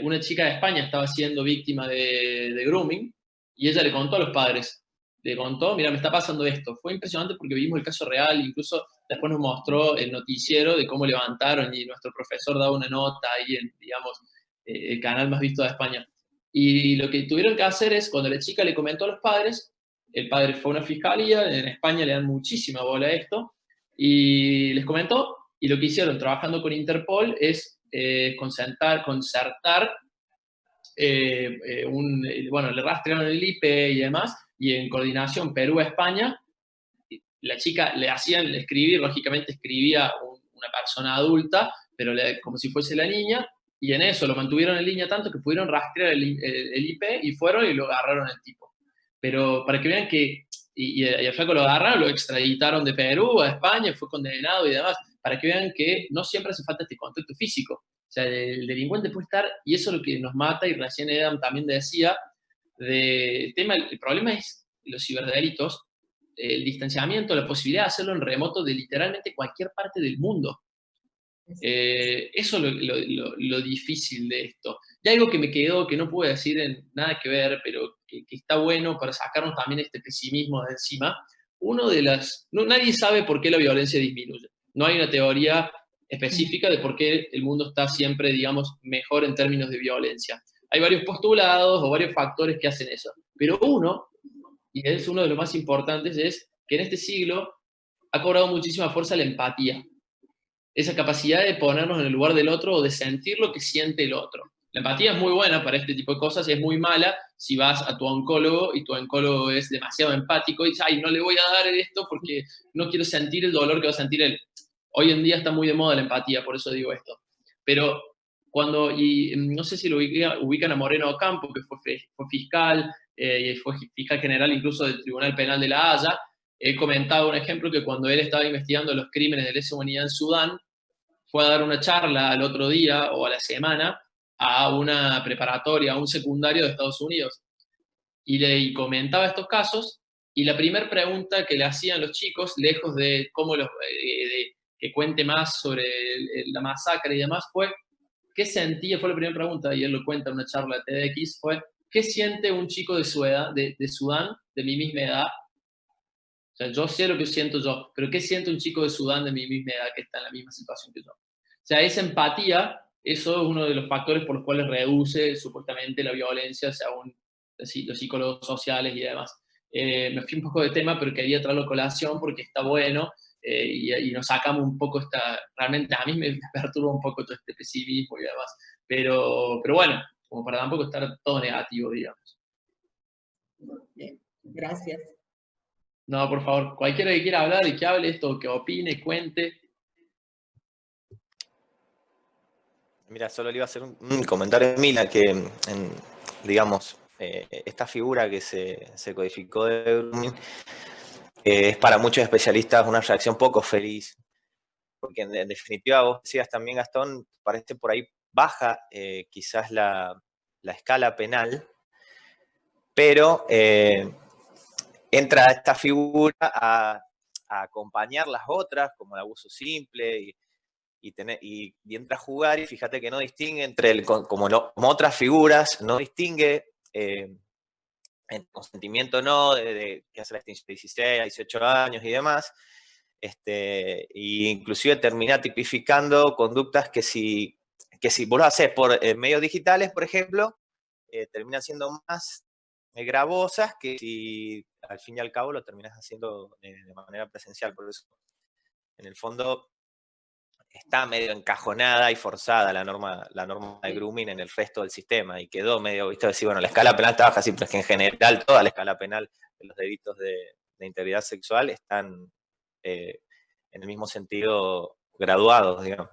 una chica de España estaba siendo víctima de grooming, y ella le contó a los padres, le contó, mira, me está pasando esto. Fue impresionante porque vimos el caso real, incluso después nos mostró el noticiero de cómo levantaron y nuestro profesor daba una nota ahí en, digamos, el canal más visto de España. Y lo que tuvieron que hacer es, cuando la chica le comentó a los padres, el padre fue a una fiscalía, en España le dan muchísima bola a esto, y les comentó, y lo que hicieron trabajando con Interpol es concertar bueno, le rastrearon el IP y demás, y en coordinación Perú-España, la chica le hacían escribir, lógicamente escribía una persona adulta, pero como si fuese la niña, y en eso lo mantuvieron en línea tanto que pudieron rastrear el IP y fueron y lo agarraron al tipo. Pero para que vean que, y al flaco lo agarraron, lo extraditaron de Perú a España, fue condenado y demás, para que vean que no siempre hace falta este contacto físico. O sea, el delincuente puede estar, y eso es lo que nos mata, y recién Edam también decía, el problema es los ciberdelitos, el distanciamiento, la posibilidad de hacerlo en remoto de literalmente cualquier parte del mundo. Eso es lo difícil de esto. Y algo que me quedó, que no puedo decir en nada que ver, pero que está bueno para sacarnos también este pesimismo de encima, nadie sabe por qué la violencia disminuye. No hay una teoría específica de por qué el mundo está siempre, digamos, mejor en términos de violencia. Hay varios postulados o varios factores que hacen eso. Pero uno, y es uno de los más importantes, es que en este siglo ha cobrado muchísima fuerza la empatía. Esa capacidad de ponernos en el lugar del otro o de sentir lo que siente el otro. La empatía es muy buena para este tipo de cosas, es muy mala si vas a tu oncólogo y tu oncólogo es demasiado empático y dices, ay, no le voy a dar esto porque no quiero sentir el dolor que va a sentir él. Hoy en día está muy de moda la empatía, por eso digo esto. Pero no sé si lo ubican a Moreno Ocampo, que fue fiscal, y fue fiscal general incluso del Tribunal Penal de La Haya. He comentado un ejemplo que cuando él estaba investigando los crímenes de lesa humanidad en Sudán, fue a dar una charla al otro día o a la semana a una preparatoria, a un secundario de Estados Unidos. Y comentaba estos casos, y la primera pregunta que le hacían los chicos, lejos de cómo que cuente más sobre la masacre y demás, fue, ¿qué sentía? Fue la primera pregunta, y él lo cuenta en una charla de TEDx, fue, ¿qué siente un chico de su edad, de Sudán, de mi misma edad? O sea, yo sé lo que siento yo, pero ¿qué siente un chico de Sudán de mi misma edad que está en la misma situación que yo? O sea, esa empatía, eso es uno de los factores por los cuales reduce supuestamente la violencia según los psicólogos sociales y demás. Me fui un poco de tema, pero quería traerlo a colación porque está bueno y nos sacamos un poco realmente a mí me perturba un poco todo este pesimismo y demás. Pero bueno, como para tampoco estar todo negativo, digamos. Bien, gracias. No, por favor, cualquiera que quiera hablar y que hable esto, que opine, cuente. Mira, solo le iba a hacer un comentario a Mila, que, digamos, esta figura que se codificó de grooming es para muchos especialistas una reacción poco feliz, porque en definitiva, vos decías también, Gastón, parece por ahí baja quizás la escala penal, pero entra esta figura a acompañar las otras, como el abuso simple, y entra a jugar, y fíjate que no distingue como otras figuras, no distingue en consentimiento o no, que hace la extinción de 16 a 18 años y demás, y inclusive termina tipificando conductas que si vos lo haces por medios digitales, por ejemplo, terminan siendo más gravosas que si al fin y al cabo lo terminas haciendo de manera presencial. Por eso, en el fondo, está medio encajonada y forzada la norma de grooming en el resto del sistema, y quedó medio, visto, decir, bueno, la escala penal está baja, sí, pero es que en general toda la escala penal de los delitos de integridad sexual están en el mismo sentido graduados, digamos.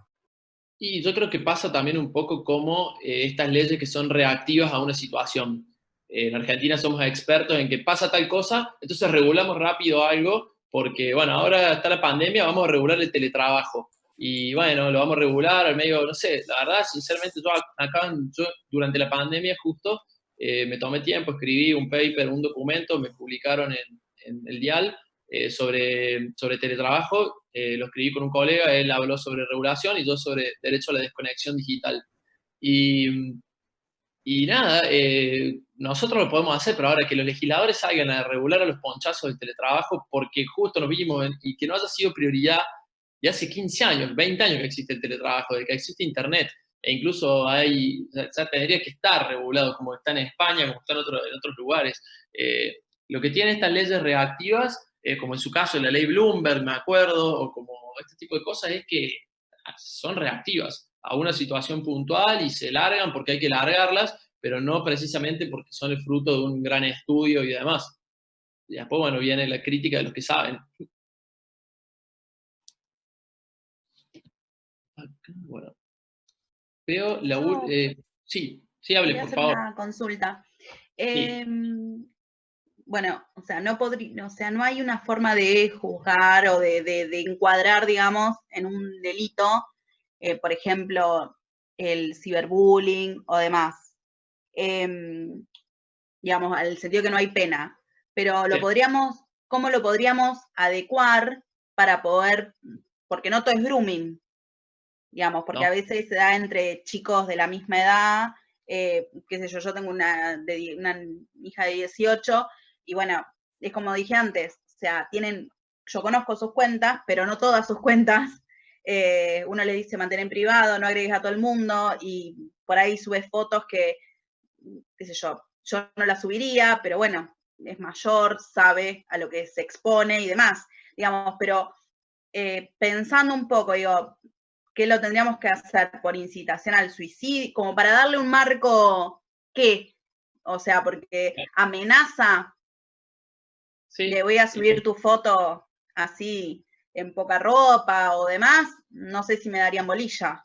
Y yo creo que pasa también un poco como estas leyes que son reactivas a una situación. En Argentina somos expertos en que pasa tal cosa, entonces regulamos rápido algo, porque, bueno, ahora está la pandemia, vamos a regular el teletrabajo. Y bueno, lo vamos a regular al medio, no sé, la verdad, sinceramente, yo durante la pandemia justo me tomé tiempo, escribí un paper, un documento, me publicaron en el Dial sobre teletrabajo, lo escribí con un colega, él habló sobre regulación y yo sobre derecho a la desconexión digital. Y nada, nosotros lo podemos hacer, pero ahora que los legisladores salgan a regular a los ponchazos del teletrabajo, porque justo nos vimos y que no haya sido prioridad, y hace 15 años, 20 años que existe el teletrabajo, de que existe Internet, e incluso ya tendría que estar regulado, como está en España, como está en otros lugares. Lo que tienen estas leyes reactivas, como en su caso la ley Bloomberg, me acuerdo, o como este tipo de cosas, es que son reactivas a una situación puntual y se largan porque hay que largarlas, pero no precisamente porque son el fruto de un gran estudio y demás. Y después, bueno, viene la crítica de los que saben. Acá, bueno. Veo la... sí, hable, Quería por hacer favor. una consulta. Sí. Bueno, o sea, no hay una forma de juzgar o de encuadrar, digamos, en un delito, por ejemplo, el ciberbullying o demás. Digamos, al sentido que no hay pena. Pero ¿cómo lo podríamos adecuar para poder, porque no todo es grooming, digamos, porque a veces se da entre chicos de la misma edad, qué sé yo tengo una hija de 18, y bueno, es como dije antes, o sea, yo conozco sus cuentas, pero no todas sus cuentas, uno le dice mantener en privado, no agregues a todo el mundo, y por ahí subes fotos que, qué sé yo no las subiría, pero bueno, es mayor, sabe a lo que se expone y demás, digamos, pero pensando un poco, digo, ¿qué lo tendríamos que hacer? ¿Por incitación al suicidio? Como para darle un marco, ¿qué? O sea, porque amenaza, Sí. le voy a subir tu foto así en poca ropa o demás, no sé si me darían bolilla.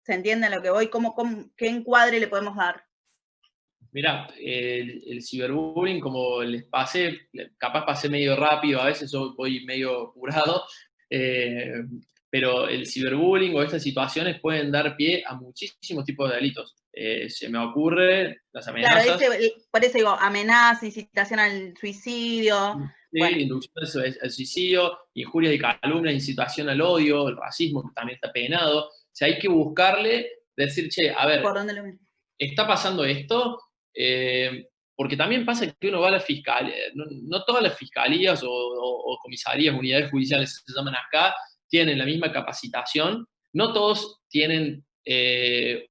¿Se entiende a lo que voy? ¿Qué encuadre le podemos dar? Mirá, el ciberbullying, como les pasé, capaz pasé medio rápido, a veces yo voy medio apurado, pero el ciberbullying o estas situaciones pueden dar pie a muchísimos tipos de delitos. Se me ocurre las amenazas. Claro, por eso digo, amenaza, incitación al suicidio. Sí, bueno. inducción al suicidio, injurias y calumnias, incitación al odio, el racismo, que también está penado. O sea, hay que buscarle, decir, che, a ver, ¿Por dónde lo ven? ¿está pasando esto? Porque también pasa que uno va a la fiscalía, no todas las fiscalías o comisarías, unidades judiciales se llaman acá, tienen la misma capacitación, no todos tienen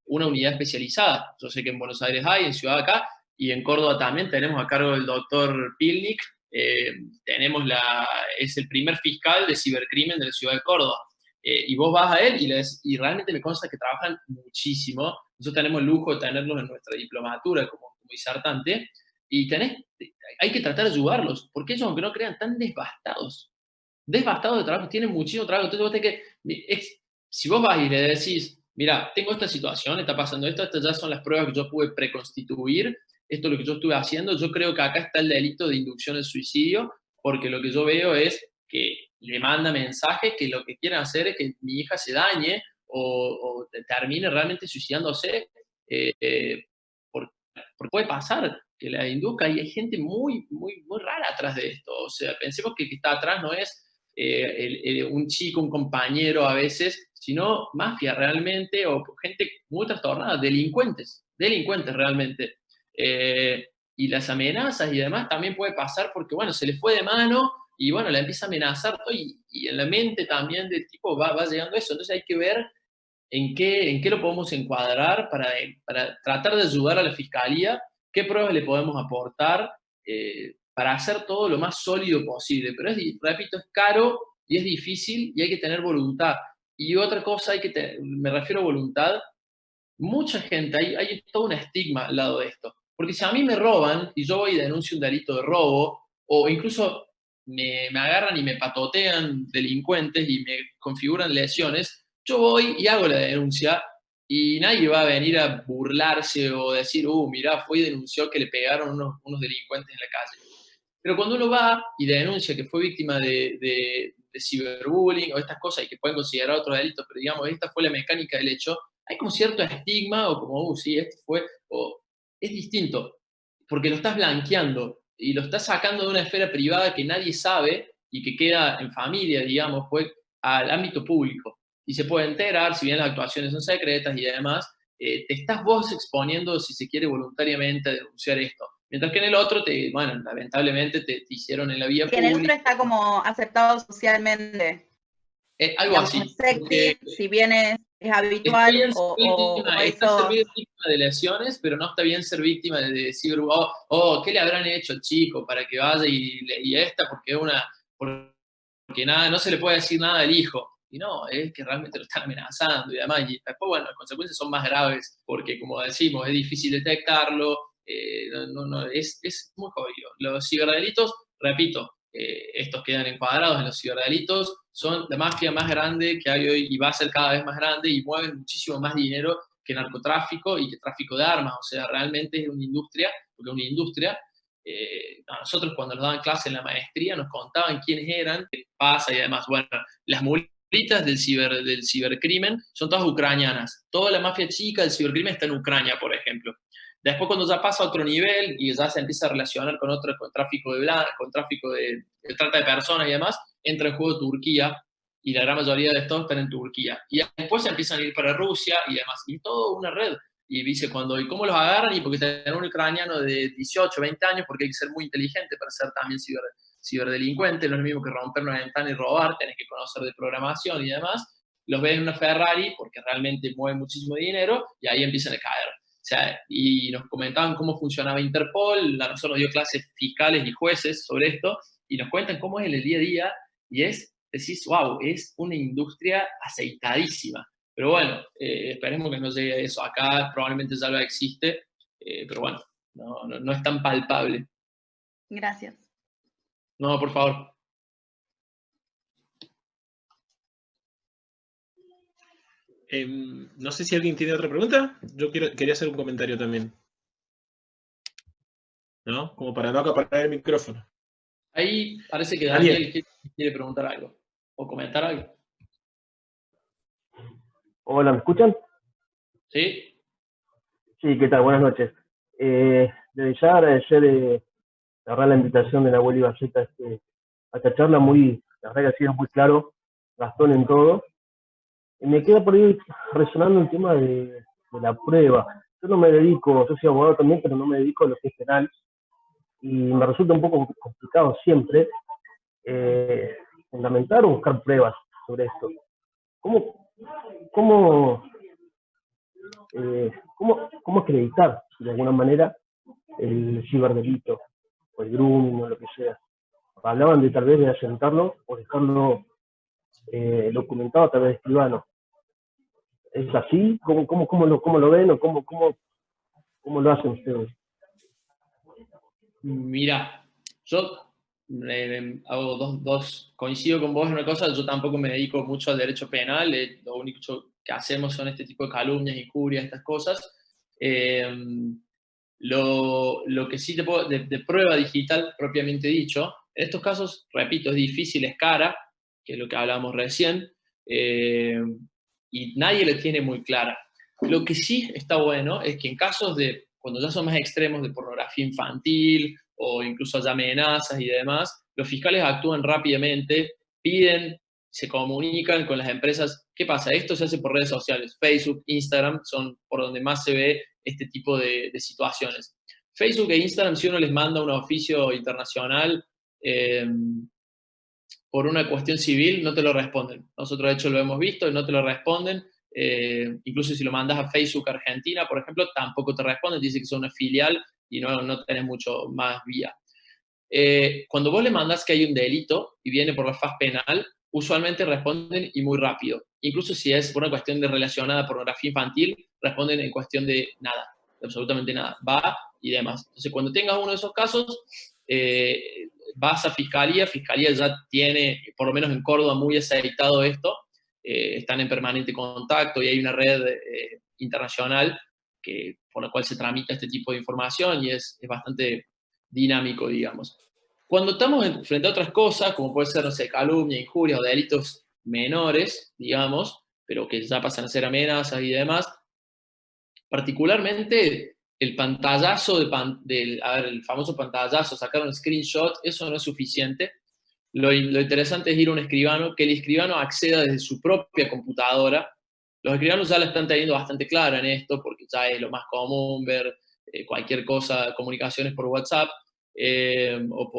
una unidad especializada. Yo sé que en Buenos Aires hay, en Ciudad acá, y en Córdoba también tenemos a cargo del doctor Pilnik, es el primer fiscal de cibercrimen de la ciudad de Córdoba. Y vos vas a él y realmente me consta que trabajan muchísimo. Nosotros tenemos el lujo de tenerlos en nuestra diplomatura como disertante, y hay que tratar de ayudarlos, porque ellos, aunque no crean, están devastados de trabajo, tienen muchísimo trabajo. Entonces vos tenés que, si vos vas y le decís, mira, tengo esta situación, está pasando esto, estas ya son las pruebas que yo pude preconstituir, esto es lo que yo estuve haciendo, yo creo que acá está el delito de inducción al suicidio, porque lo que yo veo es que le manda mensajes que lo que quieren hacer es que mi hija se dañe o termine realmente suicidándose, porque puede pasar que la induzca, y hay gente muy, muy, muy rara atrás de esto. O sea, pensemos que está atrás no es un chico, un compañero a veces, sino mafia realmente, o gente muy trastornada, delincuentes realmente. Y las amenazas y demás también puede pasar porque, bueno, se le fue de mano y, bueno, la empieza a amenazar y en la mente también del tipo va llegando eso. Entonces hay que ver en qué lo podemos encuadrar para tratar de ayudar a la fiscalía, qué pruebas le podemos aportar para hacer todo lo más sólido posible. Pero repito, es caro y es difícil y hay que tener voluntad. Y otra cosa, me refiero a voluntad, mucha gente, hay todo un estigma al lado de esto. Porque si a mí me roban y yo voy y denuncio un delito de robo, o incluso me agarran y me patotean delincuentes y me configuran lesiones, yo voy y hago la denuncia y nadie va a venir a burlarse o decir, mirá, fue y denunció que le pegaron unos delincuentes en la calle. Pero cuando uno va y denuncia que fue víctima de ciberbullying o estas cosas y que pueden considerar otros delitos, pero digamos, esta fue la mecánica del hecho, hay como cierto estigma o como, sí, este fue, o es distinto, porque lo estás blanqueando y lo estás sacando de una esfera privada que nadie sabe y que queda en familia, digamos, pues al ámbito público. Y se puede enterar, si bien las actuaciones son secretas y demás, te estás vos exponiendo, si se quiere, voluntariamente a denunciar esto. Mientras que en el otro, bueno, lamentablemente te hicieron en la vía pública. En el otro está como aceptado socialmente. Algo digamos, así. Es sexy, si bien es habitual está ser víctima de lesiones, pero no está bien ser víctima de decir, ¿qué le habrán hecho al chico para que vaya y esta? Porque nada, no se le puede decir nada al hijo. Y no, es que realmente lo están amenazando y demás. Y después, bueno, las consecuencias son más graves porque, como decimos, es difícil detectarlo, es muy jodido. Los ciberdelitos, repito, estos quedan encuadrados en los ciberdelitos, son la mafia más grande que hay hoy y va a ser cada vez más grande y mueven muchísimo más dinero que narcotráfico y que tráfico de armas. O sea, realmente es una industria, porque es una industria. A nosotros cuando nos daban clase en la maestría nos contaban quiénes eran, qué pasa y además, bueno, las mulitas del cibercrimen son todas ucranianas. Toda la mafia chica del cibercrimen está en Ucrania, por ejemplo. Después cuando ya pasa a otro nivel y ya se empieza a relacionar con tráfico con tráfico de trata de personas y demás, entra en juego Turquía y la gran mayoría de estos están en Turquía. Y después se empiezan a ir para Rusia y demás. Y todo una red. Y dice, ¿y cómo los agarran? Y porque tienen un ucraniano de 18, 20 años, porque hay que ser muy inteligente para ser también ciberdelincuente, no es lo mismo que romper una ventana y robar, tenés que conocer de programación y demás. Los ven en una Ferrari porque realmente mueven muchísimo dinero y ahí empiezan a caer. O sea, y nos comentaban cómo funcionaba Interpol, a nosotros nos dio clases fiscales y jueces sobre esto, y nos cuentan cómo es en el día a día, y decís, wow, es una industria aceitadísima. Pero bueno, esperemos que no llegue a eso. Acá probablemente ya lo existe, pero bueno, no es tan palpable. Gracias. No, por favor. No sé si alguien tiene otra pregunta. Yo quería hacer un comentario también. ¿No? Como para no acaparar el micrófono. Ahí parece que Daniel quiere preguntar algo o comentar algo. Hola, ¿me escuchan? ¿Sí? Sí, ¿qué tal? Buenas noches. Desde ya agradecer la verdad la invitación de Nahuel Ibarreta a esta charla, la verdad que ha sido muy claro, Gastón en todo. Y me queda por ahí resonando el tema de la prueba. Yo soy abogado también, pero no me dedico a lo que es penal. Y me resulta un poco complicado siempre fundamentar o buscar pruebas sobre esto. ¿Cómo acreditar, de alguna manera, el ciberdelito, o el grooming, o lo que sea? Hablaban de tal vez de asentarlo o dejarlo documentado a través de escribano. ¿Es así? ¿Cómo lo ven o cómo lo hacen ustedes? Mira, yo hago coincido con vos en una cosa, yo tampoco me dedico mucho al derecho penal, lo único que hacemos son este tipo de calumnias, injurias, estas cosas. Lo que sí te puedo, de prueba digital propiamente dicho, en estos casos, repito, es difícil, es cara, que es lo que hablábamos recién, y nadie lo tiene muy clara. Lo que sí está bueno es que en casos cuando ya son más extremos de pornografía infantil o incluso haya amenazas y demás, los fiscales actúan rápidamente, se comunican con las empresas. ¿Qué pasa? Esto se hace por redes sociales. Facebook, Instagram son por donde más se ve este tipo de situaciones. Facebook e Instagram, si uno les manda un oficio internacional por una cuestión civil, no te lo responden. Nosotros, de hecho, lo hemos visto y no te lo responden. Incluso si lo mandas a Facebook Argentina, por ejemplo, tampoco te responden, dice que son una filial y no tenés mucho más vía. Cuando vos le mandás que hay un delito y viene por la faz penal, usualmente responden y muy rápido. Incluso si es por una cuestión relacionada a pornografía infantil, responden en cuestión de nada, de absolutamente nada, va y demás. Entonces, cuando tengas uno de esos casos, vas a Fiscalía ya tiene, por lo menos en Córdoba, muy aceitado esto, están en permanente contacto y hay una red internacional por la cual se tramita este tipo de información y es bastante dinámico, digamos. Cuando estamos frente a otras cosas, como puede ser, no sé, calumnia, injuria o delitos menores, digamos, pero que ya pasan a ser amenazas y demás, particularmente el pantallazo el famoso pantallazo, sacar un screenshot, eso no es suficiente. Lo interesante es ir a un escribano, que el escribano acceda desde su propia computadora. Los escribanos ya la están teniendo bastante clara en esto, porque ya es lo más común ver cualquier cosa, comunicaciones por WhatsApp o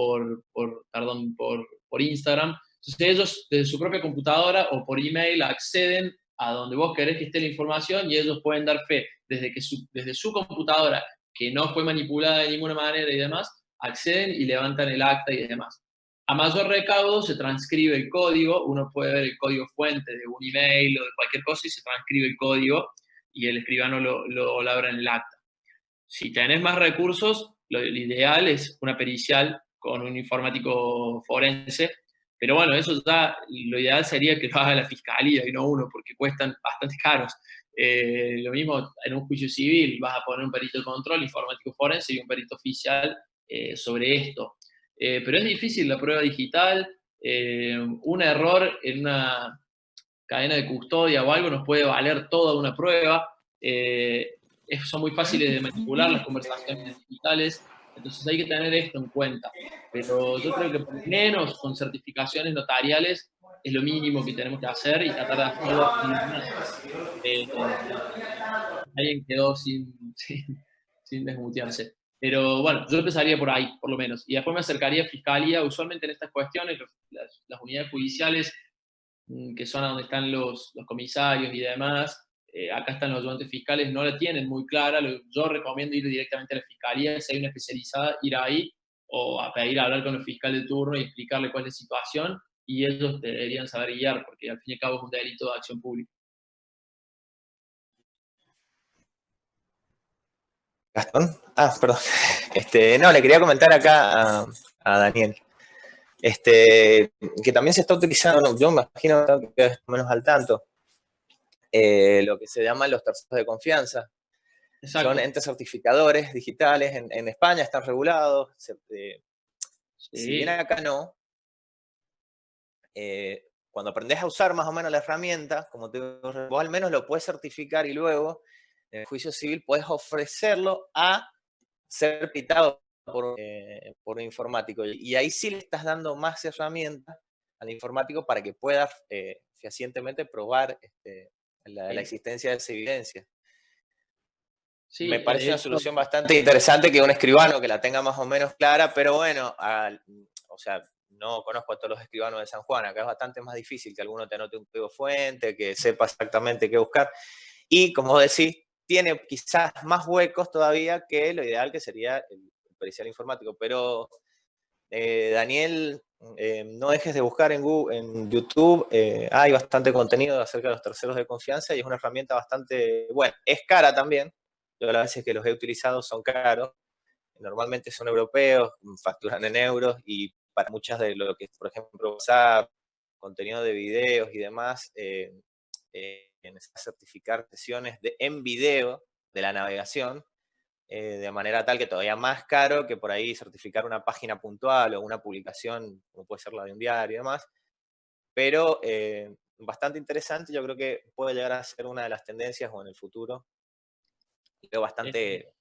por Instagram. Entonces ellos desde su propia computadora o por email acceden a donde vos querés que esté la información y ellos pueden dar fe desde su computadora, que no fue manipulada de ninguna manera y demás, acceden y levantan el acta y demás. a mayor recaudo se transcribe el código, uno puede ver el código fuente de un email o de cualquier cosa y se transcribe el código y el escribano lo labra en el acta. Si tenés más recursos, lo ideal es una pericial con un informático forense, pero bueno, eso ya, lo ideal sería que lo haga la fiscalía y no uno, porque cuestan bastante caros. Lo mismo en un juicio civil, vas a poner un perito de control, informático forense y un perito oficial sobre esto. Pero es difícil la prueba digital, un error en una cadena de custodia o algo nos puede valer toda una prueba, son muy fáciles de manipular las conversaciones digitales, entonces hay que tener esto en cuenta. Pero yo creo que por lo menos con certificaciones notariales es lo mínimo que tenemos que hacer y tratar de hacerlo. Alguien quedó sin desmutearse. Pero bueno, yo empezaría por ahí, por lo menos. Y después me acercaría a Fiscalía. Usualmente en estas cuestiones, las unidades judiciales, que son a donde están los comisarios y demás, acá están los ayudantes fiscales, no la tienen muy clara. Yo recomiendo ir directamente a la Fiscalía, si hay una especializada, ir ahí, o a pedir a hablar con el fiscal de turno y explicarle cuál es la situación, y ellos deberían saber guiar, porque al fin y al cabo es un delito de acción pública. ¿Gastón? Ah, perdón. No, le quería comentar acá a Daniel. Que también se está utilizando, yo me imagino que es menos al tanto, lo que se llaman los terceros de confianza. Exacto. Son entes certificadores digitales, en España están regulados, sí. Si bien acá no, cuando aprendes a usar más o menos la herramienta, como vos al menos lo puedes certificar y luego en el juicio civil puedes ofrecerlo a ser pitado por un informático. Y ahí sí le estás dando más herramientas al informático para que pueda fehacientemente probar la existencia de esa evidencia. Sí, me parece una solución bastante interesante que un escribano que la tenga más o menos clara, pero bueno, o sea, no conozco a todos los escribanos de San Juan, acá es bastante más difícil que alguno te anote un código fuente, que sepa exactamente qué buscar. Y como decís, tiene quizás más huecos todavía que lo ideal que sería el pericial informático. Pero, Daniel, no dejes de buscar en YouTube, hay bastante contenido acerca de los terceros de confianza y es una herramienta bastante buena. Es cara también, yo las veces que los he utilizado son caros, normalmente son europeos, facturan en euros y para muchas de lo que es, por ejemplo, WhatsApp, contenido de videos y demás, necesitas certificar sesiones en video de la navegación, de manera tal que todavía más caro que por ahí certificar una página puntual o una publicación, como puede ser la de un diario y demás. Pero bastante interesante, yo creo que puede llegar a ser una de las tendencias o en el futuro. Veo bastante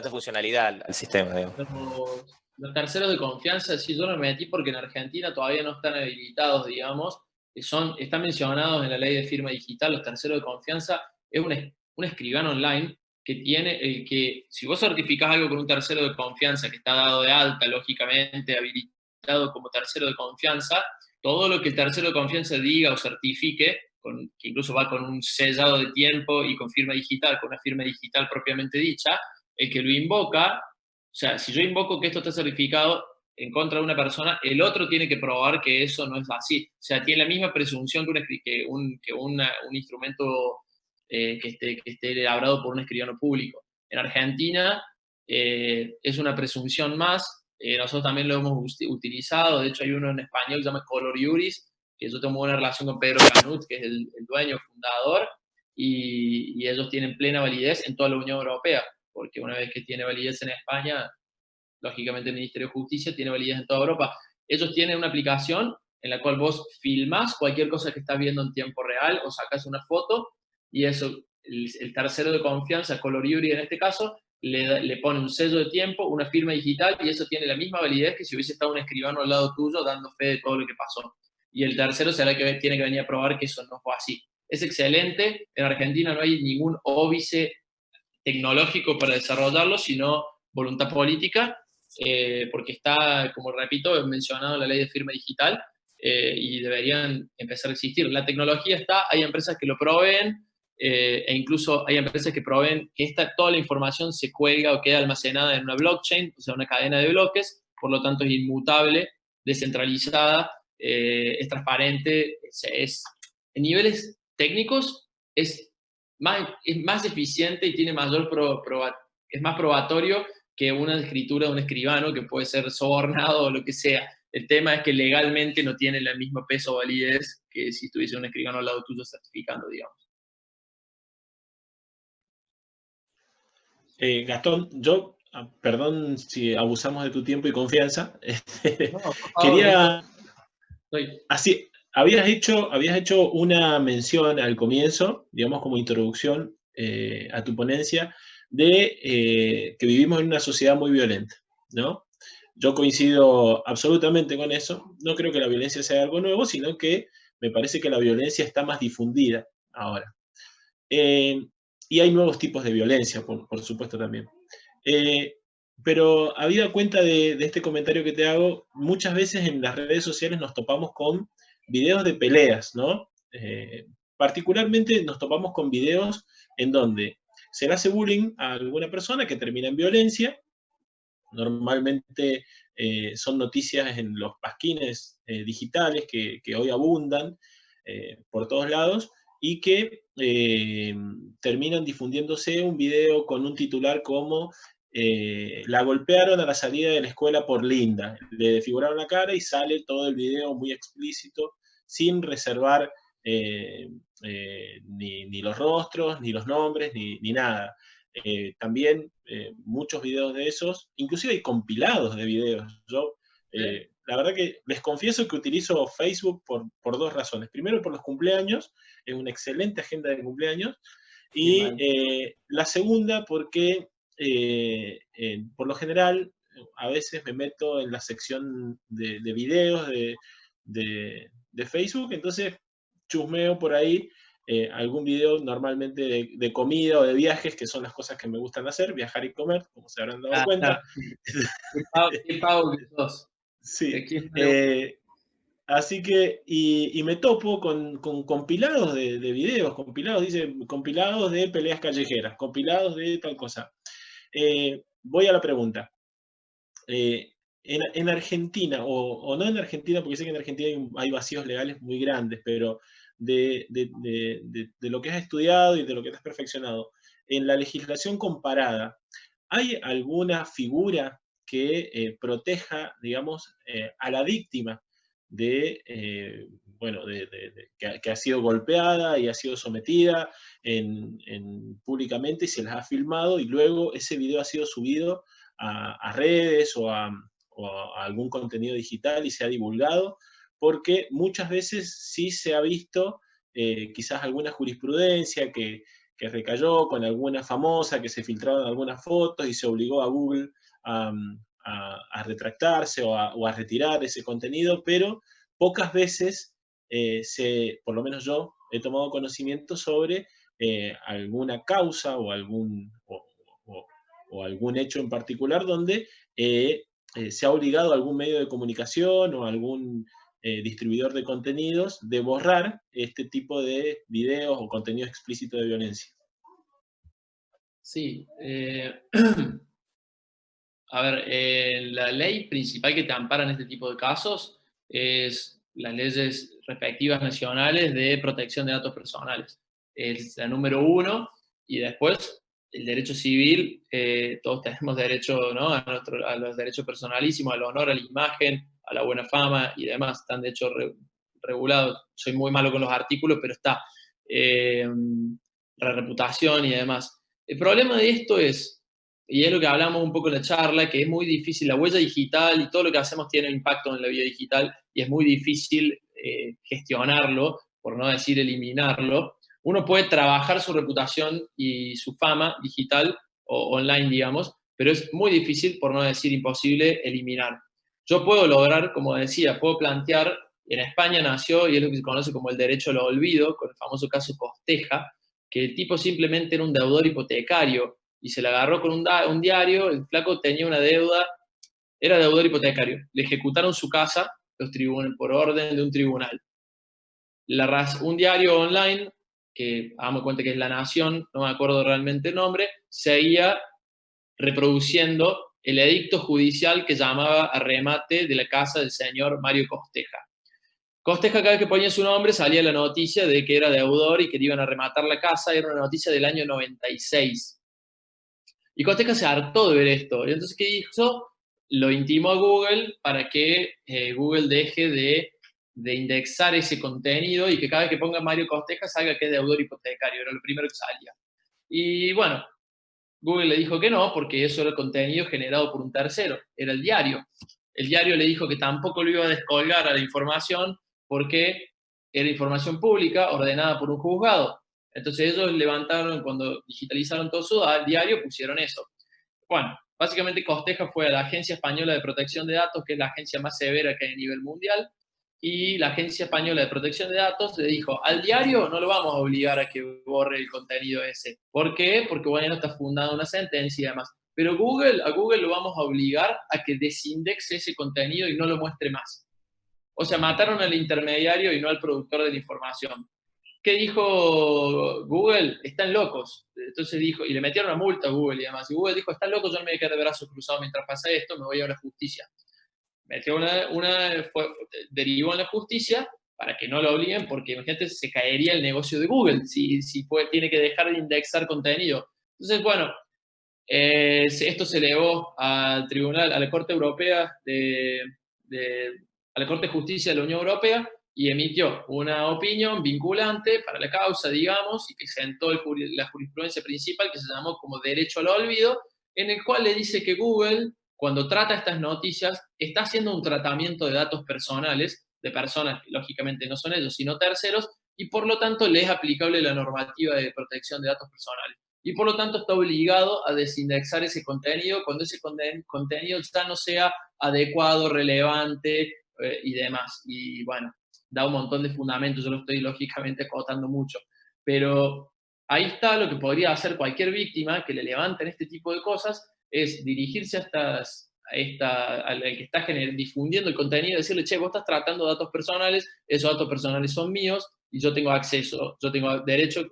funcionalidad al sistema, digamos. Los terceros de confianza, sí, yo no me metí porque en Argentina todavía no están habilitados, digamos, están mencionados en la ley de firma digital. Los terceros de confianza es un escribano online que tiene, que si vos certificás algo con un tercero de confianza que está dado de alta, lógicamente habilitado como tercero de confianza, todo lo que el tercero de confianza diga o certifique, que incluso va con un sellado de tiempo y con firma digital, con una firma digital propiamente dicha, el que lo invoca, o sea, si yo invoco que esto está certificado en contra de una persona, el otro tiene que probar que eso no es así. O sea, tiene la misma presunción que un instrumento que esté elaborado por un escribano público. En Argentina es una presunción más, nosotros también lo hemos utilizado, de hecho hay uno en español que se llama Color Iuris, que yo tengo una relación con Pedro Canut, que es el dueño, fundador, y ellos tienen plena validez en toda la Unión Europea, porque una vez que tiene validez en España, lógicamente el Ministerio de Justicia tiene validez en toda Europa. Ellos tienen una aplicación en la cual vos filmás cualquier cosa que estás viendo en tiempo real o sacás una foto, y eso, el tercero de confianza, Color Iuris en este caso, le pone un sello de tiempo, una firma digital, y eso tiene la misma validez que si hubiese estado un escribano al lado tuyo dando fe de todo lo que pasó. Y el tercero será el que tiene que venir a probar que eso no fue así. Es excelente. En Argentina no hay ningún óbice tecnológico para desarrollarlo, sino voluntad política, porque está, como repito, mencionado en la ley de firma digital, y deberían empezar a existir. La tecnología está, hay empresas que lo proveen, e incluso hay empresas que proveen que toda la información se cuelga o queda almacenada en una blockchain, o sea, una cadena de bloques, por lo tanto es inmutable, descentralizada, es transparente, en niveles técnicos es más eficiente y tiene mayor es más probatorio que una escritura de un escribano que puede ser sobornado o lo que sea. El tema es que legalmente no tiene el mismo peso o validez que si tuviese un escribano al lado tuyo certificando, digamos. Gastón, yo, perdón si abusamos de tu tiempo y confianza, No, por favor, quería... Estoy... Así, habías hecho una mención al comienzo, digamos como introducción a tu ponencia, de que vivimos en una sociedad muy violenta, ¿no? Yo coincido absolutamente con eso. No creo que la violencia sea algo nuevo, sino que me parece que la violencia está más difundida ahora. Y hay nuevos tipos de violencia, por supuesto, también. Pero habida cuenta de este comentario que te hago, muchas veces en las redes sociales nos topamos con videos de peleas, ¿no? Particularmente nos topamos con videos en donde se le hace bullying a alguna persona que termina en violencia. Normalmente son noticias en los pasquines digitales que hoy abundan por todos lados y que terminan difundiéndose un video con un titular como la golpearon a la salida de la escuela por linda. Le desfiguraron la cara y sale todo el video muy explícito, sin reservar ni los rostros, ni los nombres, ni nada. También muchos videos de esos, inclusive hay compilados de videos. Yo, la verdad que les confieso que utilizo Facebook por dos razones. Primero, por los cumpleaños, es una excelente agenda de cumpleaños. Y la segunda, porque por lo general, a veces me meto en la sección de videos de Facebook, entonces chusmeo por ahí algún video normalmente de comida o de viajes, que son las cosas que me gustan hacer, viajar y comer, como se habrán dado cuenta. ¿Qué pago que sos? Sí. Así que, y me topo con compilados de videos, dice compilados de peleas callejeras, compilados de tal cosa. Voy a la pregunta. En Argentina, o no en Argentina, porque sé que en Argentina hay vacíos legales muy grandes, pero de lo que has estudiado y de lo que has perfeccionado, en la legislación comparada, ¿hay alguna figura que proteja, digamos, a la víctima que ha sido golpeada y ha sido sometida públicamente y se las ha filmado y luego ese video ha sido subido a redes o a algún contenido digital y se ha divulgado? Porque muchas veces sí se ha visto quizás alguna jurisprudencia que recayó con alguna famosa, que se filtraron algunas fotos y se obligó a Google a retractarse o a retirar ese contenido, pero pocas veces, por lo menos yo, he tomado conocimiento sobre alguna causa o algún hecho en particular donde se ha obligado a algún medio de comunicación o algún distribuidor de contenidos de borrar este tipo de videos o contenido explícito de violencia. Sí. A ver, la ley principal que te ampara en este tipo de casos es las leyes respectivas nacionales de protección de datos personales. Es la número 1, y después el derecho civil, todos tenemos derecho, ¿no?, a los derechos personalísimos, al honor, a la imagen, a la buena fama y demás. Están de hecho regulados. Soy muy malo con los artículos, pero está. La reputación y demás. El problema de esto es, y es lo que hablamos un poco en la charla, que es muy difícil. La huella digital y todo lo que hacemos tiene impacto en la vida digital y es muy difícil gestionarlo, por no decir eliminarlo. Uno puede trabajar su reputación y su fama digital o online, digamos, pero es muy difícil, por no decir imposible, eliminar. Yo puedo lograr, como decía, puedo plantear, en España nació, y es lo que se conoce como el derecho al olvido, con el famoso caso Costeja, que el tipo simplemente era un deudor hipotecario, y se le agarró con un diario, el flaco tenía una deuda, era deudor hipotecario, le ejecutaron su casa por orden de un tribunal. Un diario online, que hagamos cuenta que es La Nación, no me acuerdo realmente el nombre, seguía reproduciendo el edicto judicial que llamaba a remate de la casa del señor Mario Costeja. Costeja, cada vez que ponía su nombre, salía la noticia de que era deudor y que le iban a rematar la casa. Era una noticia del año 96. Y Costeja se hartó de ver esto. Y entonces, ¿qué hizo? Lo intimó a Google para que Google deje de indexar ese contenido y que cada vez que ponga Mario Costeja salga que es deudor hipotecario. Era lo primero que salía. Y bueno, Google le dijo que no, porque eso era contenido generado por un tercero. Era el diario. El diario le dijo que tampoco lo iba a descolgar a la información porque era información pública ordenada por un juzgado. Entonces ellos levantaron, cuando digitalizaron todo su diario, pusieron eso. Bueno, básicamente Costeja fue a la Agencia Española de Protección de Datos, que es la agencia más severa que hay a nivel mundial, y la Agencia Española de Protección de Datos le dijo, al diario no lo vamos a obligar a que borre el contenido ese. ¿Por qué? Porque bueno, está fundada una sentencia y demás. Pero a Google lo vamos a obligar a que desindexe ese contenido y no lo muestre más. O sea, mataron al intermediario y no al productor de la información. ¿Qué dijo Google? Están locos. Entonces dijo, y le metieron una multa a Google y demás. Y Google dijo, están locos, yo no me voy a quedar de brazos cruzados mientras pasa esto, me voy a la justicia. Metió derivó en la justicia para que no lo obliguen, porque imagínate, se caería el negocio de Google si tiene que dejar de indexar contenido. Entonces, bueno, esto se elevó al tribunal, a la Corte Europea, a la Corte de Justicia de la Unión Europea, y emitió una opinión vinculante para la causa, digamos, y que sentó la jurisprudencia principal, que se llamó como derecho al olvido, en el cual le dice que Google, cuando trata estas noticias, está haciendo un tratamiento de datos personales, de personas que lógicamente no son ellos, sino terceros, y por lo tanto le es aplicable la normativa de protección de datos personales. Y por lo tanto está obligado a desindexar ese contenido cuando ese contenido ya no sea adecuado, relevante y demás. Y bueno, da un montón de fundamentos, yo lo estoy lógicamente acotando mucho. Pero ahí está lo que podría hacer cualquier víctima que le levanten este tipo de cosas, es dirigirse al que está difundiendo el contenido y decirle, che, vos estás tratando datos personales, esos datos personales son míos y yo tengo acceso, yo tengo derecho,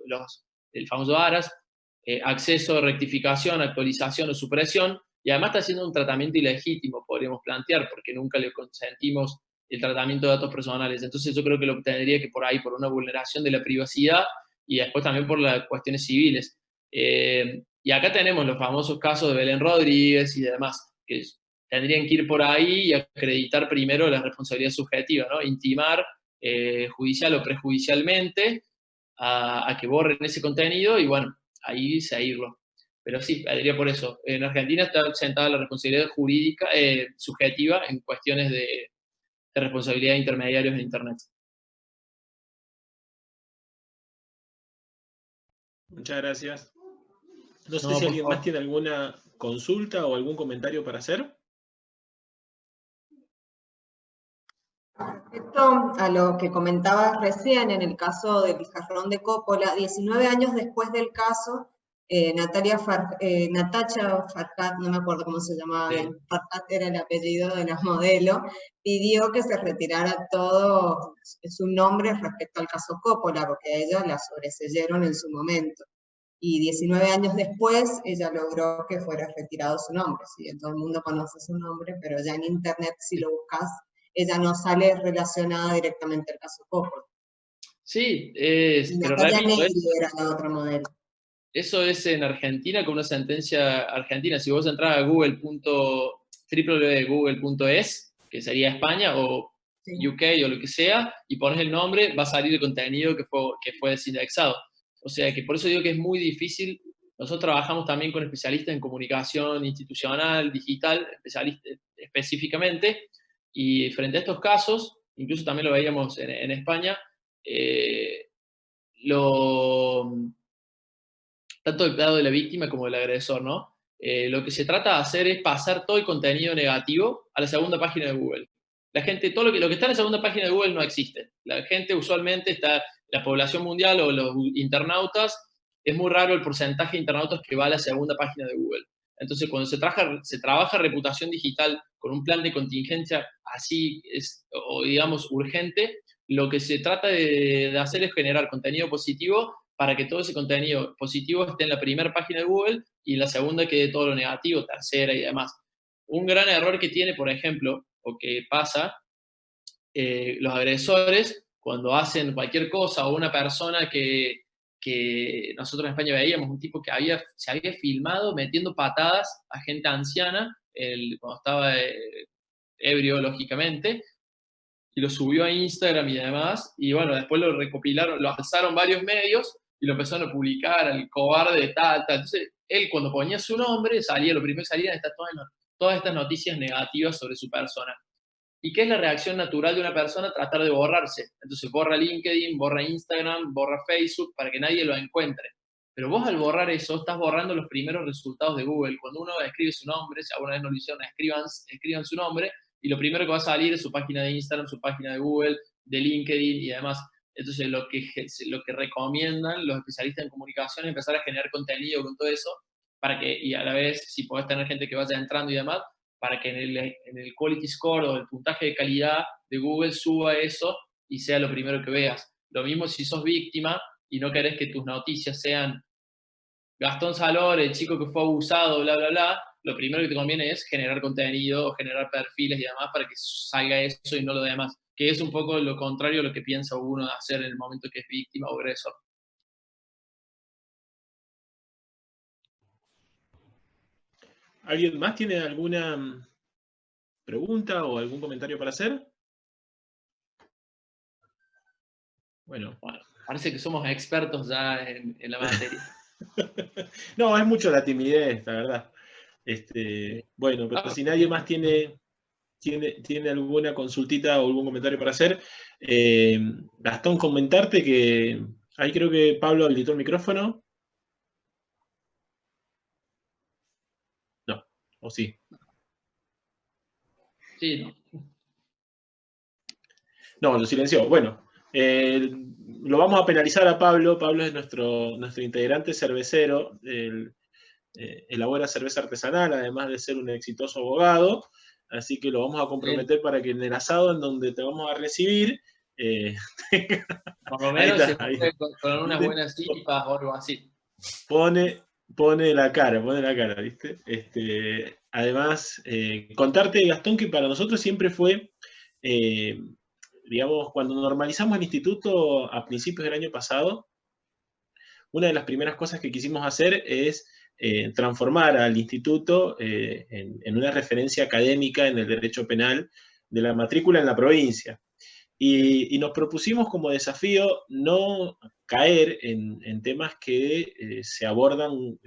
el famoso ARAS, acceso, rectificación, actualización o supresión, y además está haciendo un tratamiento ilegítimo, podríamos plantear, porque nunca le consentimos el tratamiento de datos personales. Entonces yo creo que lo obtendría que por ahí, por una vulneración de la privacidad y después también por las cuestiones civiles. Y acá tenemos los famosos casos de Belén Rodríguez y demás, que tendrían que ir por ahí y acreditar primero la responsabilidad subjetiva, ¿no? Intimar judicial o prejudicialmente a que borren ese contenido y bueno, ahí seguirlo. Pero sí, diría por eso. En Argentina está sentada la responsabilidad jurídica subjetiva en cuestiones de responsabilidad de intermediarios en Internet. Muchas gracias. No sé si alguien más tiene alguna consulta o algún comentario para hacer. Respecto a lo que comentabas recién en el caso del jarrón de Coppola, 19 años después del caso, Natacha Farhat, no me acuerdo cómo se llamaba, sí. Farhat era el apellido de la modelo, pidió que se retirara todo su nombre respecto al caso Coppola, porque a ella la sobreseyeron en su momento. Y 19 años después, ella logró que fuera retirado su nombre. ¿Sí? Todo el mundo conoce su nombre, pero ya en internet, si lo buscas, ella no sale relacionada directamente al caso Coppola. Sí, pero repito, era la otra modelo. Eso es en Argentina con una sentencia argentina. Si vos entras a www.google.es, que sería España, o sí. UK o lo que sea, y pones el nombre, va a salir el contenido que fue desindexado. O sea que por eso digo que es muy difícil. Nosotros trabajamos también con especialistas en comunicación institucional, digital, especialistas específicamente, y frente a estos casos, incluso también lo veíamos en España, tanto del lado de la víctima como del agresor, ¿no? Lo que se trata de hacer es pasar todo el contenido negativo a la segunda página de Google. La gente, todo lo que está en la segunda página de Google no existe. La gente usualmente la población mundial o los internautas, es muy raro el porcentaje de internautas que va a la segunda página de Google. Entonces, cuando se trabaja reputación digital con un plan de contingencia así, o digamos urgente, lo que se trata de hacer es generar contenido positivo para que todo ese contenido positivo esté en la primera página de Google y en la segunda quede todo lo negativo, tercera y demás. un gran error que tiene, por ejemplo, o que pasa, los agresores, cuando hacen cualquier cosa, o una persona que nosotros en España veíamos, un tipo que se había filmado metiendo patadas a gente anciana, cuando estaba ebrio, lógicamente, y lo subió a Instagram y demás, y bueno, después lo recopilaron, lo alzaron varios medios, y lo empezaron a publicar, al cobarde de tal. Entonces, él cuando ponía su nombre, lo primero que salían todas estas noticias negativas sobre su persona. ¿Y qué es la reacción natural de una persona? Tratar de borrarse. Entonces borra LinkedIn, borra Instagram, borra Facebook para que nadie lo encuentre. Pero vos al borrar eso, estás borrando los primeros resultados de Google. Cuando uno escribe su nombre, si alguna vez no lo hicieron, escriban su nombre, y lo primero que va a salir es su página de Instagram, su página de Google, de LinkedIn y demás. Entonces lo que recomiendan los especialistas en comunicación es empezar a generar contenido con todo eso, y a la vez, si podés tener gente que vaya entrando y demás, para que en el quality score o el puntaje de calidad de Google suba eso y sea lo primero que veas. Lo mismo si sos víctima y no querés que tus noticias sean Gastón Salor, el chico que fue abusado, bla, bla, bla, lo primero que te conviene es generar contenido, generar perfiles y demás para que salga eso y no lo demás, que es un poco lo contrario a lo que piensa uno hacer en el momento que es víctima o agresor. ¿Alguien más tiene alguna pregunta o algún comentario para hacer? Bueno, parece que somos expertos ya en la materia. No, es mucho la timidez, la verdad. Bueno, pero si nadie más tiene alguna consultita o algún comentario para hacer, Gastón, comentarte que ahí creo que Pablo habilitó el micrófono. No, o sí. Sí, no. No, lo silenció. Bueno, lo vamos a penalizar a Pablo. Pablo es nuestro integrante cervecero. Elabora cerveza artesanal, además de ser un exitoso abogado. Así que lo vamos a comprometer para que en el asado en donde te vamos a recibir... por lo menos está, se puede con unas buenas tipas o algo así. Pone la cara, ¿viste? Además, contarte, Gastón, que para nosotros siempre fue, digamos, cuando normalizamos el instituto a principios del año pasado, una de las primeras cosas que quisimos hacer es transformar al instituto en una referencia académica en el derecho penal de la matrícula en la provincia. Y nos propusimos como desafío no caer en temas que se abordan,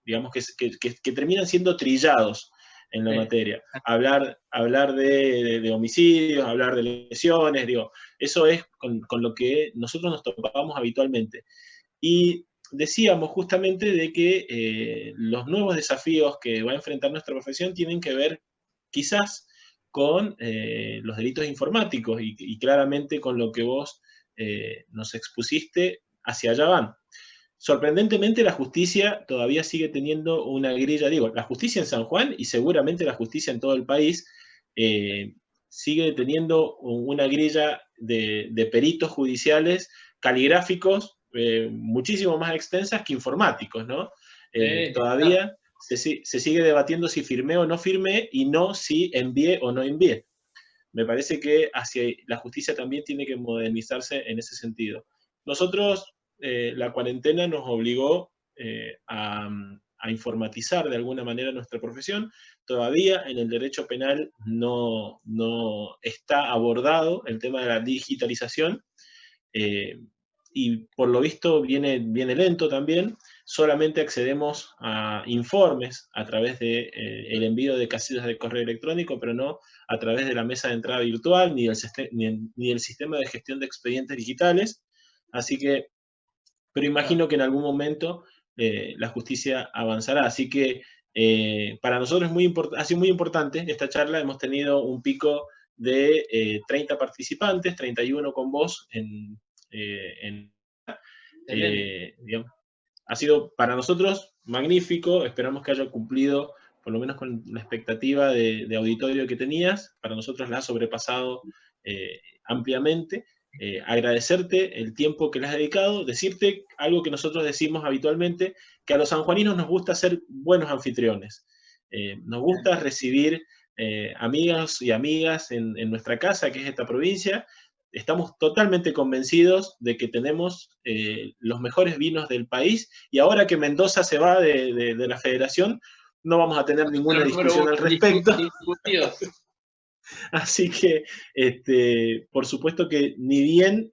digamos, que terminan siendo trillados en la materia. Hablar de homicidios, hablar de lesiones, digo, eso es con lo que nosotros nos topamos habitualmente. Y decíamos justamente de que los nuevos desafíos que va a enfrentar nuestra profesión tienen que ver quizás con los delitos informáticos y claramente con lo que vos nos expusiste, hacia allá van. Sorprendentemente la justicia todavía sigue teniendo una grilla, digo, la justicia en San Juan y seguramente la justicia en todo el país sigue teniendo una grilla de peritos judiciales caligráficos muchísimo más extensas que informáticos, ¿no? Todavía se sigue debatiendo si firmé o no firmé y no si envié o no envié. Me parece que la justicia también tiene que modernizarse en ese sentido. Nosotros, la cuarentena nos obligó a informatizar de alguna manera nuestra profesión. Todavía en el derecho penal no está abordado el tema de la digitalización, y por lo visto viene lento también. Solamente accedemos a informes a través de el envío de casillas de correo electrónico, pero no a través de la mesa de entrada virtual, ni el sistema de gestión de expedientes digitales. Así que, pero imagino que en algún momento la justicia avanzará. Así que para nosotros ha sido muy importante esta charla. Hemos tenido un pico de 30 participantes, 31 con vos digamos, ha sido para nosotros magnífico. Esperamos que haya cumplido por lo menos con la expectativa de auditorio que tenías. Para nosotros la ha sobrepasado ampliamente. Agradecerte el tiempo que le has dedicado, decirte algo que nosotros decimos habitualmente, que a los sanjuaninos nos gusta ser buenos anfitriones. Nos gusta recibir amigos y amigas en nuestra casa, que es esta provincia. Estamos totalmente convencidos de que tenemos los mejores vinos del país, y ahora que Mendoza se va de la federación, no vamos a tener ninguna discusión al respecto. Así que, por supuesto que ni bien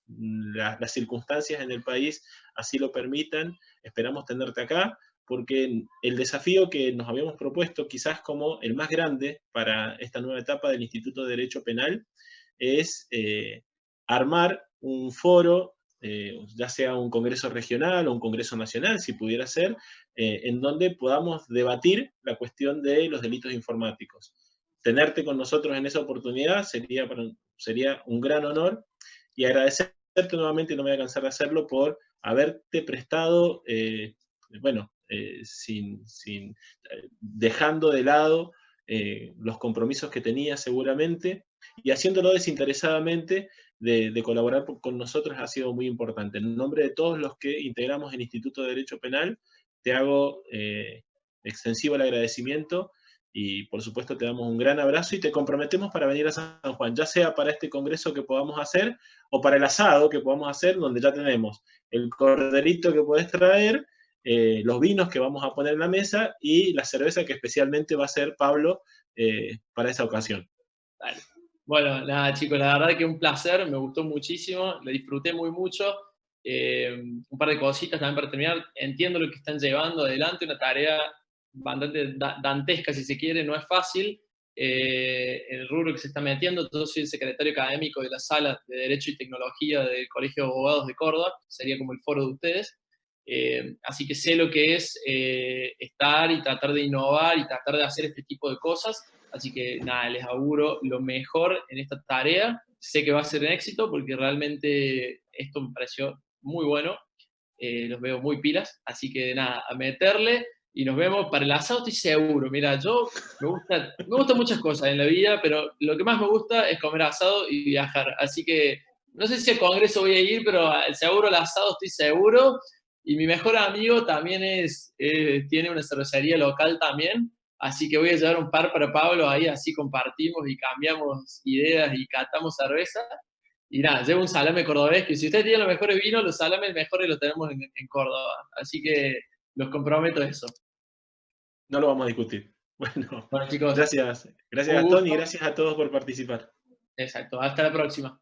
las circunstancias en el país así lo permitan, esperamos tenerte acá, porque el desafío que nos habíamos propuesto, quizás como el más grande para esta nueva etapa del Instituto de Derecho Penal, es armar un foro, ya sea un congreso regional o un congreso nacional, si pudiera ser, en donde podamos debatir la cuestión de los delitos informáticos. Tenerte con nosotros en esa oportunidad sería un gran honor, y agradecerte nuevamente, y no me voy a cansar de hacerlo, por haberte prestado, dejando de lado los compromisos que tenías seguramente, y haciéndolo desinteresadamente, de colaborar con nosotros ha sido muy importante. En nombre de todos los que integramos el Instituto de Derecho Penal, te hago extensivo el agradecimiento, y por supuesto te damos un gran abrazo y te comprometemos para venir a San Juan, ya sea para este congreso que podamos hacer, o para el asado que podamos hacer, donde ya tenemos el corderito que podés traer, los vinos que vamos a poner en la mesa, y la cerveza que especialmente va a hacer Pablo para esa ocasión. Vale. Bueno, nada chicos, la verdad que un placer, me gustó muchísimo, lo disfruté mucho. Un par de cositas también para terminar. Entiendo lo que están llevando adelante, una tarea bastante dantesca si se quiere, no es fácil. El rubro que se está metiendo, yo soy el secretario académico de la Sala de Derecho y Tecnología del Colegio de Abogados de Córdoba, sería como el foro de ustedes. Así que sé lo que es estar y tratar de innovar y tratar de hacer este tipo de cosas. Así que nada, les auguro lo mejor en esta tarea. Sé que va a ser un éxito porque realmente esto me pareció muy bueno. Los veo muy pilas. Así que nada, a meterle, y nos vemos para el asado, estoy seguro. Mira, me gustan muchas cosas en la vida, pero lo que más me gusta es comer asado y viajar. Así que no sé si al congreso voy a ir, pero seguro al asado estoy seguro. Y mi mejor amigo también tiene una cervecería local también. Así que voy a llevar un par para Pablo, ahí así compartimos y cambiamos ideas y catamos cerveza. Y nada, llevo un salame cordobés, que si ustedes tienen los mejores vinos, los salames mejores los tenemos en Córdoba. Así que los comprometo a eso. No lo vamos a discutir. Bueno chicos, gracias Gastón, y gracias a todos por participar. Exacto, hasta la próxima.